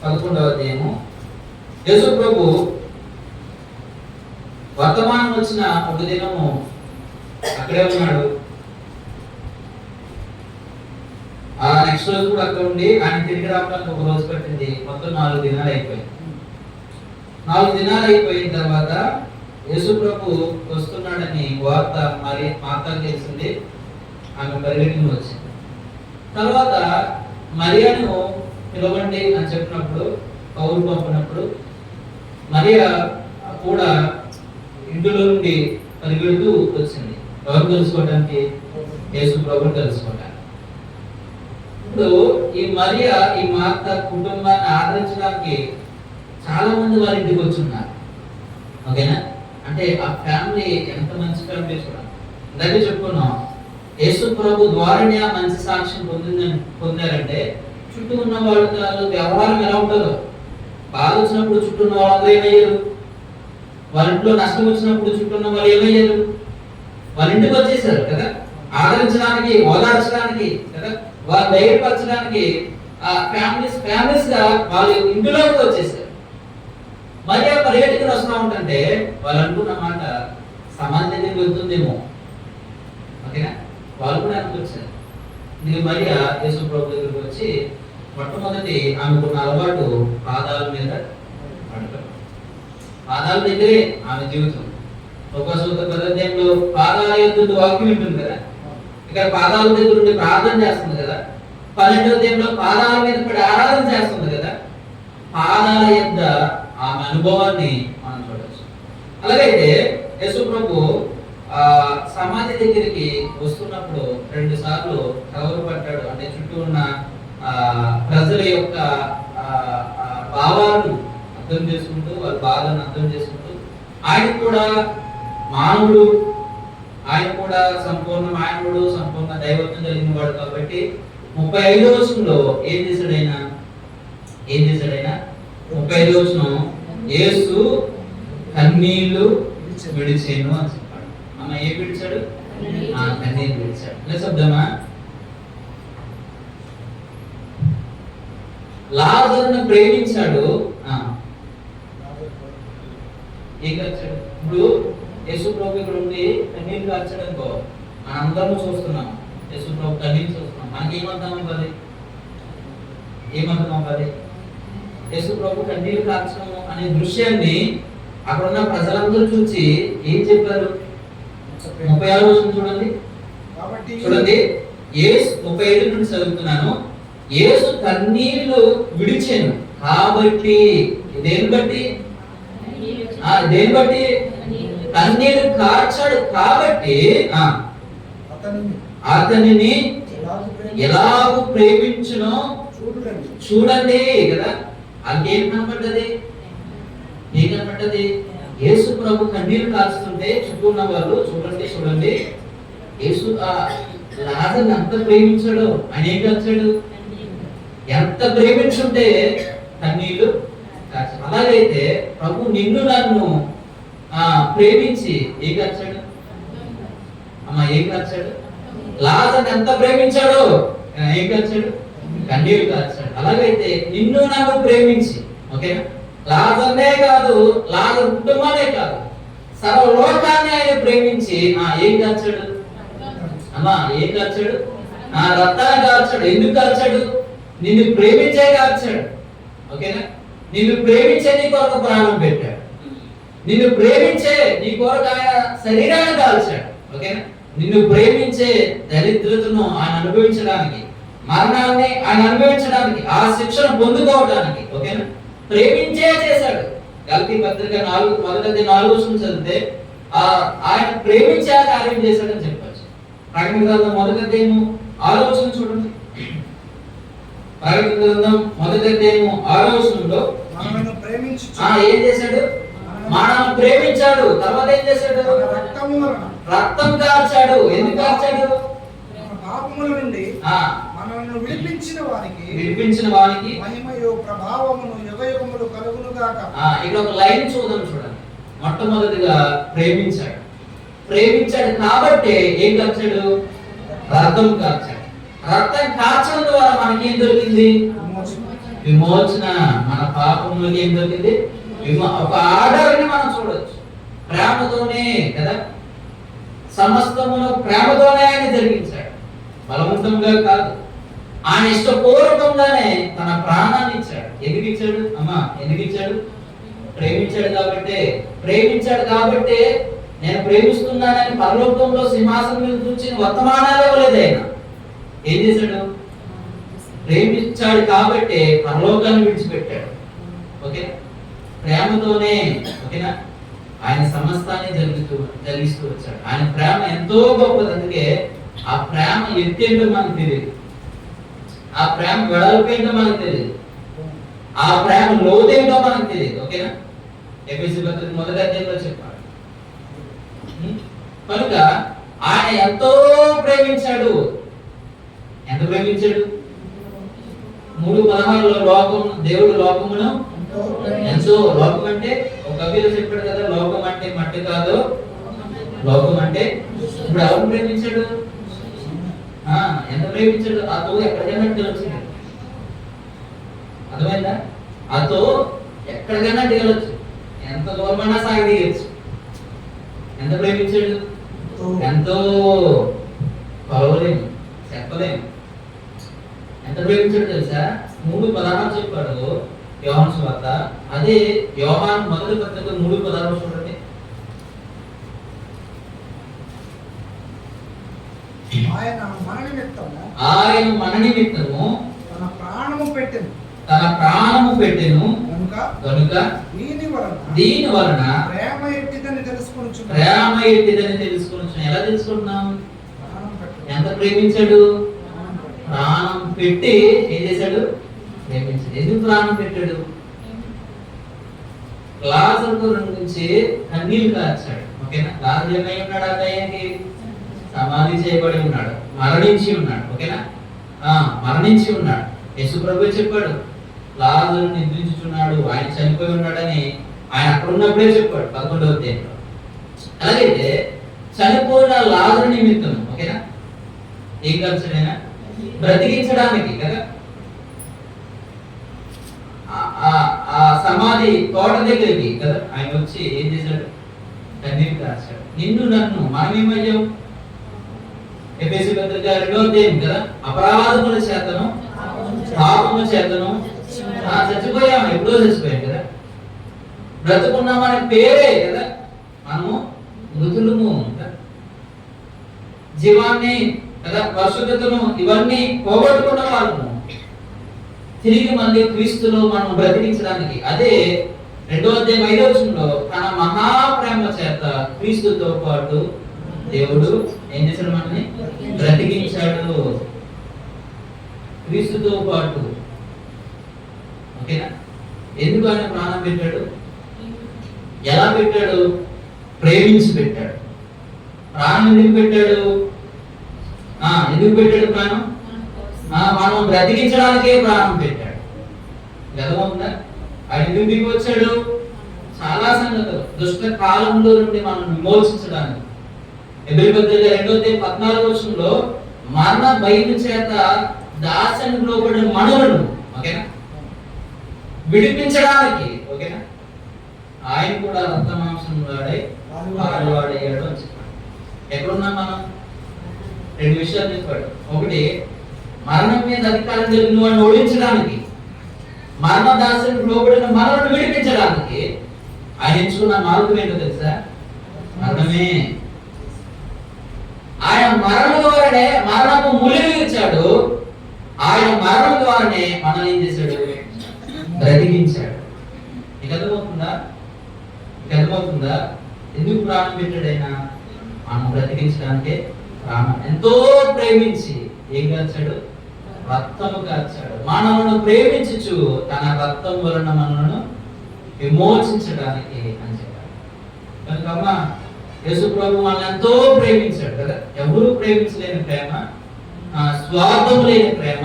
11వ అధ్యాయము. యేసు ప్రభు వర్తమానం వచ్చిన ఒక దినము అక్కడే ఉన్నాడు. ఆ నెక్స్ట్ రోజు కూడా అక్కడ ఉండి ఆయన తిరిగి రావడానికి ఒక రోజు పట్టింది. మొత్తం 4 దినాలు అయిపోయింది. 4 దినాలు అయిపోయిన తర్వాత యేసు ప్రభు వస్తున్నాడని వార్త మరి మార్తాకు తెలిసింది. ఆమె పరిగెత్తుకుని వచ్చింది. తర్వాత మరియను పిలవండి అని చెప్పినప్పుడు, పౌలు పంపినప్పుడు మరియా కూడా ఇంటిలో నుండి పరిగెడుతూ వచ్చింది. ఎవరు తెలుసుకోవడానికి? యేసు ప్రభుని తెలుసుకోవడానికి. ఇప్పుడు ఈ మరియా, ఈ మార్త కుటుంబాన్ని ఆదరించడానికి చాలా మంది వారి ఇంటికి వచ్చున్నారు. ఓకేనా? అంటే ఆ ఫ్యామిలీ ఎంత మంచి ఫ్యామిలీ చూడండి. ఇందాక చెప్పుకున్నాం, యేసు ప్రభు ద్వారానే ఆ మంచి సాక్ష్యం పొందారంటే చుట్టూ ఉన్న వాళ్ళ వ్యవహారం ఎలా ఉంటుందో. బాధ వచ్చినప్పుడు చుట్టూ ఉన్న వాళ్ళందరూ ఏమయ్యారు? వాళ్ళ ఇంట్లో నష్టం వచ్చినప్పుడు చుట్టూ ఉన్న వాళ్ళు ఏమయ్యారు? వాళ్ళ ఇంటికి వచ్చేసారు కదా, ఆదరించడానికి, ఓదార్చడానికి కదా, వాళ్ళు ధైర్యపరచడానికి. ఆ ఫ్యామిలీస్ గా వాళ్ళు ఇంటిలోకి వచ్చేసారు. మరి ఆ పర్యటకులు వస్తూ ఉంటుంటే వాళ్ళు అనుకున్న మాట సమాజం దగ్గరికి వెళ్తుందేమో. ఓకేనా? వాళ్ళు కూడా అనుకొచ్చారు. ఇది మరి యేసు ప్రభు దగ్గరికి వచ్చి మొట్టమొదటి ఆమెకున్న అలవాటు పాదాల మీద పడటం. పాదాల దగ్గరే ఆమె జీవితం. లోకసూత పదార్థంలో పాదాల యొద్ద వాక్యం ఉంటుంది కదా, ఇక్కడ పాదాల దగ్గర ఉండి ప్రార్థన చేస్తుంది కదా. 12వ అధ్యాయంలో పాదాల మీద పడి ఆరాధన చేస్తుంది కదా. పాదాల యొద్ద ఆమె అనుభవాన్ని మనం చూడవచ్చు. అలాగైతే యేసు ప్రభు సమాధి దగ్గరికి వస్తున్నప్పుడు 2 సార్లు కవరపడ్డాడు. అంటే చుట్టూ ఉన్న ప్రజల యొక్క భావాలను అర్థం చేసుకుంటూ, వాళ్ళ బాధను అర్థం చేసుకుంటూ, ఆయన కూడా మానవుడు, ఆయన కూడా సంపూర్ణ మానవుడు, సంపూర్ణ దైవత్వం కలిగిన వాడు కాబట్టి 35వ వచనంలో ఏం చేశాడు ఆయన? 35వ వచనం, యేసు కన్నీళ్లు విడిచేను అని చెప్పాడు. అమ్మ ఏం విడిచాడు? కన్నీళ్లు విడిచాడు. శబ్దమా? లాజరును ప్రేమించాడు. ఏం కార్చాడు? ఇప్పుడు యేసు ప్రభు ఇక్కడ ఉండి కన్నీళ్ళు కార్చాడు అనుకో, మనందరం చూస్తున్నాం. యేసు ప్రభు కన్నీళ్ళు చూస్తున్నాం. మనకి ఏమర్థం అవ్వాలి? యేసు ప్రభు కన్నీళ్ళు కార్చడం అనే దృశ్యాన్ని అక్కడ ఉన్న ప్రజలందరూ చూసి ఏం చెప్పారు? 36వ వచనం చూడండి. చూడండి, యేసు 35 నుండి చదువుతున్నాను. యేసు కన్నీళ్లు విడిచెను కాబట్టి, దేని బట్టి? కన్నీళ్లు కార్చాడు కాబట్టి అతనిని ఎలాగూ ప్రేమించునో చూడండి కదా. అదేం కనపడ్డది? ఏం కనపడ్డది? యేసు ప్రభు కన్నీళ్లు కాల్చుతుంటే చుట్టూ ఉన్న వాళ్ళు చూడండి యేసు లాజరుని ఎంత ప్రేమించాడు. ఆయన ఏం కాల్చాడు? ఎంత ప్రేమించుంటే కన్నీళ్లు కార్చాడు. అలాగైతే ప్రభు నిన్ను నన్ను ప్రేమించి ఏం కార్చాడు? ఏం కార్చాడు? లాజరుని ఎంత ప్రేమించాడో ఏం కార్చాడు? కన్నీళ్లు కార్చాడు. అలాగైతే నిన్ను నన్ను ప్రేమించి, ఓకేనా, లాజరునే కాదు, లాజరు కుటుంబానే కాదు, సర్వలోకాన్ని ఆయన ప్రేమించి ఏం కార్చాడు? ఏం కార్చాడు? రక్తాన్ని కార్చాడు. ఎందుకు కార్చాడు? నిన్ను ప్రేమించే కార్చాడు. ఓకేనా? నిన్ను ప్రేమించే నీ కొరకు ప్రాణం పెట్టాడు. నిన్ను ప్రేమించే నీ కొరకు ఆయన శరీరాన్ని కాల్చాడు. ఓకేనా? నిన్ను ప్రేమించే దరిద్రతను ఆయన అనుభవించడానికి, మరణాన్ని ఆయన అనుభవించడానికి, ఆ శిక్షను పొందుకోవడానికి, ఓకేనా, ప్రేమించే చేశాడు. గలతీ పత్రిక 4 చదివితే ఆయన ప్రేమించే కార్యం చేశాడని చెప్పచ్చు. ప్రకటన గ్రంథం 1 చూడండి. ప్రకటన గ్రంథం 1 ఏం చేశాడు? మనల్ని ప్రేమించాడు. తర్వాత ఏం చేశాడు? రక్తం కార్చాడు. ఎందుకు కార్చాడు? పాపముల నుండి మనల్ని విడిపించిన వారికి మహిమయు ప్రభావమును యుగయుగములు కలుగును గాక. ఇక్కడ ఒక లైన్ చూడండి. మొట్టమొదటిగా ప్రేమించాడు కాబట్టి ఏం కార్చాడు? రక్తం కార్చాడు. రక్తం కార్చడం ద్వారా మనకి ఏం దొరికింది? విమోచన. మన పాపములకి ఏం దొరికింది? ఒక ఆర్డర్ని మనం చూడొచ్చు. ప్రేమతోనే కదా, సమస్తమును ప్రేమతోనే ఆయన జరిగించాడు, బలవంతంగా కాదు. ఆయన ఇష్టపూర్వకంగానే తన ప్రాణాన్ని ఇచ్చాడు. ఎందుకు ఇచ్చాడు? ఎందుకు ఇచ్చాడు? ప్రేమించాడు కాబట్టి నేను ప్రేమిస్తున్నానని పరలోకంలో సింహాసనం మీద కూర్చుని వర్తమానాలు ఇవ్వలేదు. ఆయన ఏం చేశాడు? ప్రేమించాడు కాబట్టి పరలోకాన్ని విడిచిపెట్టాడు. ఓకే, ప్రేమతోనే, ఓకేనా, ఆయన సమస్తాన్ని జరిగిస్తూ వచ్చాడు. ఆయన ప్రేమ ఎంతో గొప్పది. అందుకే ఆ ప్రేమ ఎత్తేంటో మనకు తెలియదు, ఆ ప్రేమ వెడల్పేంటో మనకు తెలియదు, ఆ ప్రేమ లోతేంటో మనకు తెలియదు. ఓకేనా, ఎఫెసీ పత్రిక 1 చెప్పాడు. కనుక ఆయన ఎంతో ప్రేమించాడు. ఎంత ప్రేమించాడు? 3:16 దేవుడు లోకమును ఎంతో, లోకం అంటే ఒక కవిలో చెప్పాడు కదా, లోకం అంటే మట్టి కాదు, లోకం అంటే. ఇప్పుడు ఎవరు ప్రేమించాడు? ఎంత ప్రేమించాడు? ఆ తో ఎక్కడికైనా దిగొచ్చు. అర్థమైందా? ఆ తో ఎక్కడికైనా దిగవచ్చు, ఎంత దూరమైనా సాగి దిగచ్చు. ఎంత ప్రేమించాడు? ఎంతో కొలవలేము, చెప్పలేము. ఎంత ప్రేమించాడు తెలుసా? 3:16 చెప్పాడు యోహాను సువార్త. అదే యోహాను 1 చూడండి. ఆయన మన నిమిత్తము తన ప్రాణము పెట్టెను కనుక దీని వలన ప్రేమ ఎట్టిదని తెలుసుకొనుచున్నాం. ఎలా తెలుసుకుంటున్నాం? ఎంత ప్రేమించాడు? ప్రాణం పెట్టి ఏం చేశాడు? ప్రేమించాడు. ఎందుకు ప్రాణం పెట్టాడు? లాజరు నుంచి కన్నీళ్లు కార్చాడు. ఓకేనా, లాజరు ఏమై ఉన్నాడు? ఆ దయ్యానికి సమాధి చేయబడి ఉన్నాడు, మరణించి ఉన్నాడు. ఓకేనా, మరణించి ఉన్నాడు. యేసు ప్రభువే చెప్పాడు, లాజరు నిద్రించుచున్నాడు, ఆయన చనిపోయి ఉన్నాడని. ఆయన అక్కడ ఉన్నప్పుడే చెప్పాడు 11వ అధ్యాయంలో. అలాగైతే చనిపోయిన లాజరు నిమిత్తం, ఓకేనా, ఏం ఖర్చునైనా బ్రతికించడానికి కదా, ఆ సమాధి తోట దగ్గరికి కదా ఆయన వచ్చి ఏం చేశాడు? కన్నీరు కార్చాడు. నిన్ను నన్ను మనమేమయ్యాం? ఎఫెసీ పత్రిక 2వ అధ్యాయం కదా, అపరాధముల చేతను పాపముల చేతను చచ్చిపోయాము. ఎప్పుడో చచ్చిపోయాం కదా, బ్రతుకున్నామనే పేరే కదా మనము మృతులము. జీవాన్ని కదా, పరిశుద్ధతను ఇవన్నీ పోగొట్టుకున్న వాళ్ళము తిరిగి మళ్ళీ క్రీస్తులో మనం బ్రతికించడానికి. అదే 2వ అధ్యాయం 5వ వచనంలో తన మహాప్రేమ చేత క్రీస్తుతో పాటు దేవుడు ఏం చేశాడు? మనల్ని బ్రతికించాడు క్రీస్తుతో పాటు. ఓకేనా, ఎందుకు ఆయన ప్రాణం పెట్టాడు? ఎలా పెట్టాడు? ప్రేమించి పెట్టాడు. ప్రాణం ఎందుకు పెట్టాడు? ఎందుకు పెట్టాడు ప్రాణం? మనం బ్రతికించడానికే ప్రాణం పెట్టాడు. గర్వంగా ఆయన ఎందుకు దిగి వచ్చాడు? చాలా సంగతులు, దుష్ట కాలంలో నుండి మనం విమోచించడానికి. ఎబ్రీ పత్రిక 2వ అధ్యాయం 14వ వచనంలో మరణ భయం చేత దాస్యానికి లోబడిన మనలను, ఓకేనా, విడిపించడానికి. ఓకేనా, ఆయన కూడా రక్త మాంసం వాడయ్యాడు అని చెప్పాడు. ఎక్కడున్నాం మనం? 2 విషయాలు చెప్పాడు. ఒకటి, మరణం మీద అధికారం జరిగిన వాడిని ఓడించడానికి, మరణ దాస్యానికి లోబడిన మనలను విడిపించడానికి. ఆయన ఎంచుకున్న మార్గం ఏంటో తెలుసా? మరణమే. ఆయన మరణం ద్వారానే మరణము ములిగిచ్చాడు. ఆయన మరణం ద్వారానే మనల్ని ఏం చేశాడు? బ్రతికించాడు. నీకు అర్థమవుతుందా? ఎందుకు ప్రాణం పెట్టాడు ఆయన? మనం బ్రతికించడానికే ప్రాణం. ఎంతో ప్రేమించి ఏం కాచాడు? రక్తము కాచాడు. మనలను ప్రేమించు తన రక్తం వలన మనలను విమోచించడానికి అని చెప్పాడు. కనుక యేసు ప్రభు మనల్ని ఎంతో ప్రేమించాడు కదా. ఎవరు ప్రేమించలేని ప్రేమ, స్వార్థం లేని ప్రేమ,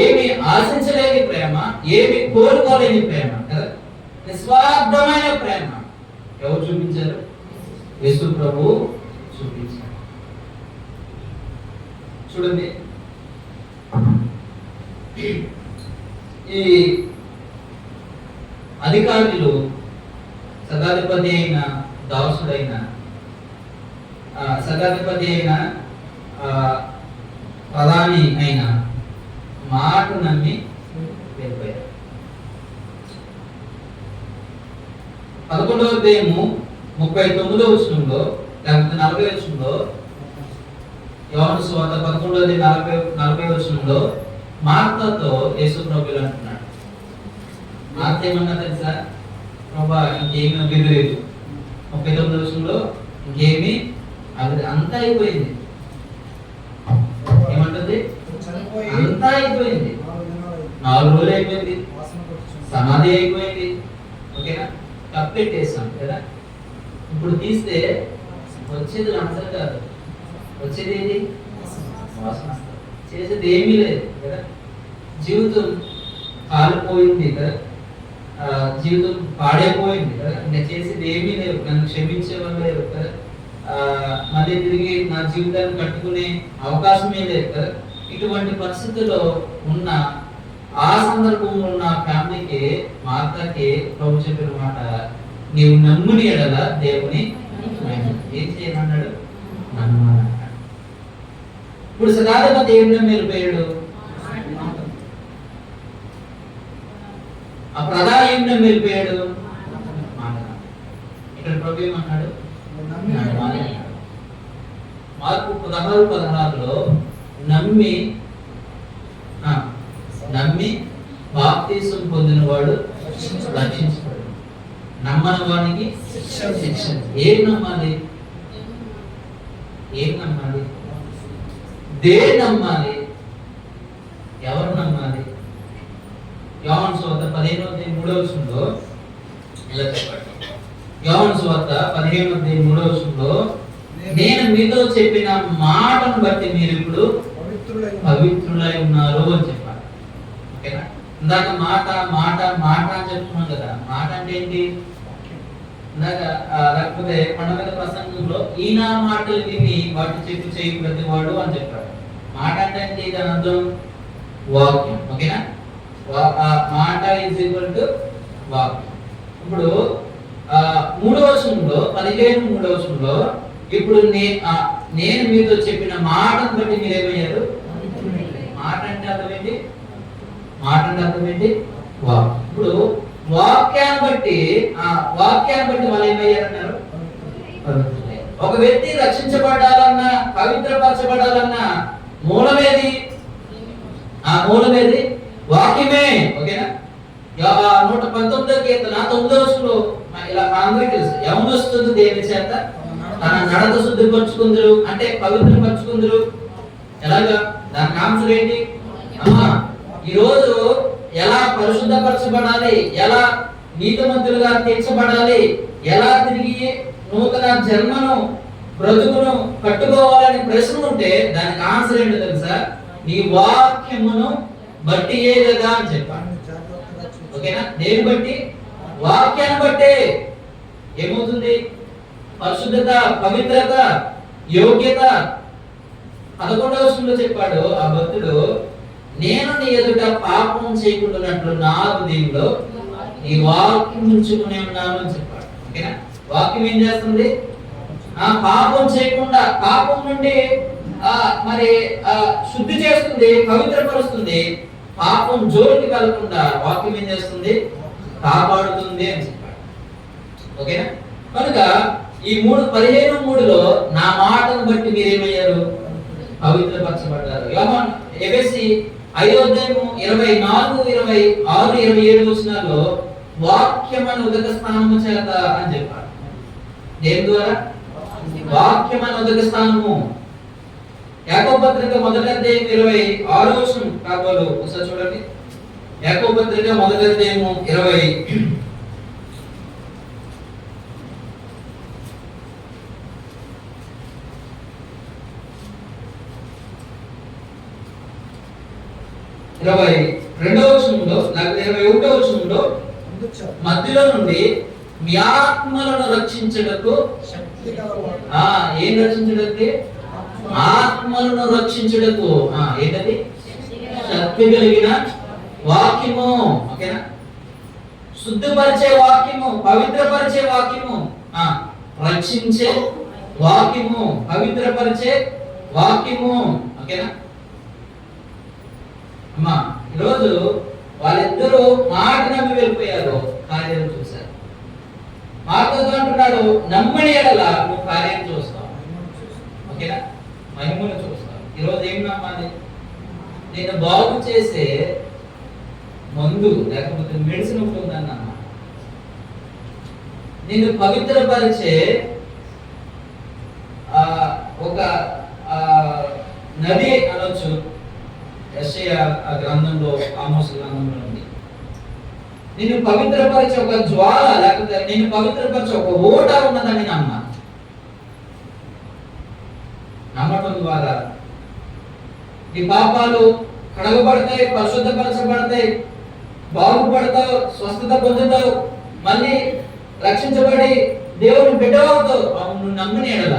ఏమి ఆశించలేని ప్రేమ, ఏమి కోరుకోలేని ప్రేమ కదా. నిస్వార్థమైన ప్రేమ ఎవరు చూపించారు? యేసు ప్రభు చూపించారు. చూడండి, ఈ అధికారులు శతాధిపతి అయిన దాసుడైన ప్రధాని అయిన మాట నమ్మి వెళ్ళిపోయారు. 11వ అధ్యాయము 39వ వచనంలో లేకపోతే 40వ వచనంలో, యోహాను సువార్త 11:40 వచనంలో మార్తతో యేసు ప్రభువు అంటున్నాడు. మార్త ఏమన్నా తెలుసా? ప్రభా ఇంకేమీ అభివృద్ధి లేదు. 39వ వచనంలో ఇంకేమీ అభివృద్ధి, అంతా అయిపోయింది. ఏమంటుంది? అంతా అయిపోయింది. 4 రోజులు అయిపోయింది, సమాధి అయిపోయింది. ఓకేనా? కప్పెట్టేసాం కదా. ఇప్పుడు తీస్తే వచ్చేది లంచం కాదు, వచ్చేది ఏంటి? వాసన. చేసేది ఏమీ లేదు కదా. జీవితం కాలిపోయింది కదా, జీవితం పాడైపోయింది కదా. ఇంకా చేసేది ఏమీ లేవు, నన్ను క్షమించేవాళ్ళు లేరు కదా, మళ్ళీ తిరిగి నా జీవితాన్ని కట్టుకునే అవకాశమే లేదు కదా. ఇటువంటి పరిస్థితుల్లో ఉన్న ఆ సందర్భంలో ఉన్న ఫ్యామిలీకి, మార్తకి ప్రభు చెప్పిన మాట, నీవు నమ్ముని ఎడల దేవుని ఏం చేయమన్నాడు? నమ్మన్నాడు. ఇప్పుడు శతాధిపతి ఏం వెళ్ళిపోయాడు? ఆ ప్రధాని ఏం వెళ్ళిపోయాడు? ఇక్కడ ప్రభు ఏమన్నాడు? మార్కు 16:16లో నమ్మి బాప్తీసం పొందినవాడు రక్షించబడు, నమ్మని వానికి శిక్ష. ఏం నమ్మాలి? దేని నమ్మాలి? ఎవరు నమ్మాలి? యోహాను సువార్త 15:3 వచనంలో ఇలా చెప్పండి. యోహాను సువార్త 15:3 నేను మీతో చెప్పిన మాటను బట్టి మీరు ఇప్పుడు పవిత్రులై ఉన్నారు అని చెప్పాలి. ఓకేనా? ఇందాక మాట మాట మాట అని చెప్తున్నాం కదా. మాట అంటే ఏంటి? ఇందాక లేకపోతే కొండ మీద ప్రసంగంలో ఈయన మాటలు విని వాటి చెప్పు చేయి ప్రతివాడు అని చెప్పాడు. మాట అంటే ఏంటి? దాని అర్థం వాక్యం. ఓకేనా? మాట ఈజ్ ఈక్వల్ టు వాక్యం. ఇప్పుడు 3వ వచనంలో 15:3 వచనంలో ఇప్పుడు నేను మీతో చెప్పిన మాటను బట్టి మీరు ఏమయ్యారు? మాట అంటే అర్థం ఏంటి? ఇప్పుడు వాక్యాన్ని బట్టి వాళ్ళు ఏమయ్యారన్నారు? ఒక వ్యక్తి రక్షించబడాలన్నా, పవిత్రపరచబడాలన్నా మూలమేది? ఆ మూలమేది? వాక్యమే. ఓకేనా? 119వ కీర్తన 9వ వచనంలో ఇలా అందరికీ తెలుసు, యవనస్తులు దేని చేత తన నడత శుద్ధిపరచుకుందరు, అంటే పవిత్రపరచుకుందరు. ఎలాగా? దాని ఆన్సర్ ఏంటి? ఈరోజు ఎలా పరిశుద్ధపరచబడాలి, ఎలా నీతిమంతులుగా తీర్చబడాలి, ఎలా తిరిగి నూతన జన్మను బ్రతుకును కట్టుకోవాలని ప్రశ్న ఉంటే దానికి ఆన్సర్ ఏంటో తెలుసా? నీ వాక్యమును బట్టి ఏదగా అని చెప్పాను. ఓకేనా? దేని బట్టి? వాక్యాన్ని బట్టే ఏమవుతుంది? పరిశుద్ధత, పవిత్రత, యోగ్యత. 11వ వచనంలో చెప్పాడు ఆ భక్తుడు, నేను నీ ఎదుట పాపం చేయకుండానట్లు నా హృదయంలో నీ వాక్యం ఉంచుకునే ఉన్నాను అని చెప్పాడు. ఓకేనా? వాక్యం ఏం చేస్తుంది? పాపం చేయకుండా, పాపం నుండి మరి శుద్ధి చేస్తుంది, పవిత్రపరుస్తుంది. పాపం జోలికి వెళ్లకుండా వాక్యం ఏం చేస్తుంది? కాపాడుతుంది అని చెప్పాడు. ఓకేనా? కనుక ఈ 15:3లో నా మాటను బట్టి మీరేమయ్యారు? పవిత్రపరచబడ్డారు. ఎఫెసీ 5వ అధ్యాయము 24, 26, 27 వచనాల్లో వాక్యమను ఉదక స్థానము చేత అని చెప్పారు. దేని ద్వారా? వాక్యమను ఉదక స్థానము. యాకోబు పత్రిక మొదటి అధ్యాయం 26వ వచనం కాబోలు ఒకసారి చూడండి. యాకోబు పత్రిక మొదటి అధ్యాయము 22వ వచనంలో, లేకపోతే 21వ వచనంలో మధ్యలో నుండి మీ ఆత్మలను రక్షించుటకు శక్తి గలవాడు. ఏం రక్షించుటకు? ఆత్మలను రక్షించుటకు ఏంటది? శక్తి కలిగిన వాక్యము. ఓకేనా? శుద్ధపరిచే వాక్యము, పవిత్రపరిచే వాక్యము, రక్షించే వాక్యము, పవిత్రపరిచే వాక్యము. ఓకేనా అమ్మా? ఈరోజు వాళ్ళిద్దరూ మాట నమ్మి వెళ్ళిపోయారు, కార్యం చూశారు. మాతో అంటున్నాడు, నమ్మని ఎడల నువ్వు కార్యం చూస్తావు. ఓకేనా? మహిమను చూస్తావు. ఈరోజు ఏం నమ్మాలి? నేను బాగు చేసే మందు లేకపోతే మెడిసిన్ ఒకటి ఉందని నమ్మ. నిన్ను పవిత్రపరిచే ఒక నది అనొచ్చు. యెషయా గ్రంథంలో, ఆమోస్ గ్రంథంలో ఉంది. నిన్ను పవిత్రపరిచే ఒక జ్వాల, లేకపోతే నిన్ను పవిత్రపరిచే ఒక ఓట ఉన్నదని నమ్మటం ద్వారా నీ పాపాలు కడగబడతాయి, పరిశుద్ధపరచబడతాయి, బాగుపడతావు, స్వస్థత పొందుతావు, మళ్ళీ రక్షించబడి దేవుని బిడ్డ అవుతావు. నువ్వు నమ్మని ఎడల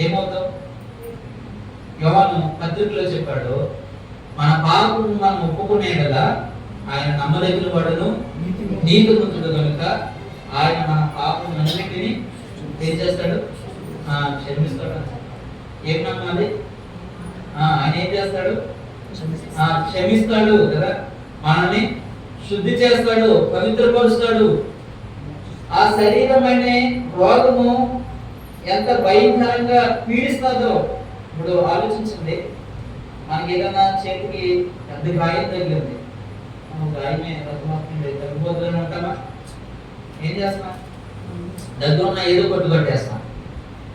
ఏమవుతావు? యోహాను పత్రికలో చెప్పాడు, మన పాపం మనం ఒప్పుకునే కదా ఆయన నమ్మదగిన వాడును నీతిమంతుడు కనుక ఆయన మన పాపం అన్నిటిని ఏం చేస్తాడు? క్షమిస్తాడు. ఏం నమ్మాలి? ఆయన ఏం చేస్తాడు? క్షమిస్తాడు కదా, మనల్ని శుద్ధి చేస్తాడు, పవిత్రపరుస్తాడు. ఆ శరీరమైన రోగము ఎంత భయంకరంగా పీడిస్తుందో ఇప్పుడు ఆలోచించండి. మనకి ఏదైనా చేతికి పెద్ద గాయం తగిలింది, గాయమే రక్తమవుతుంది, తగ్గిపోతుందని ఉంటామా? ఏం చేస్తాం? దగ్గరున్న ఏదో కొట్టుకొట్టేస్తాం,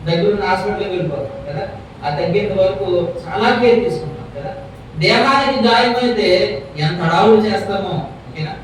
దగ్గరున్న హాస్పిటల్కి వెళ్ళిపోతాం కదా. ఆ తగ్గేంత వరకు చాలా కేర్ తీసుకుంటాం కదా. దేహానికి గాయమైతే ఎంత అడావులు చేస్తామో. ఓకేనా?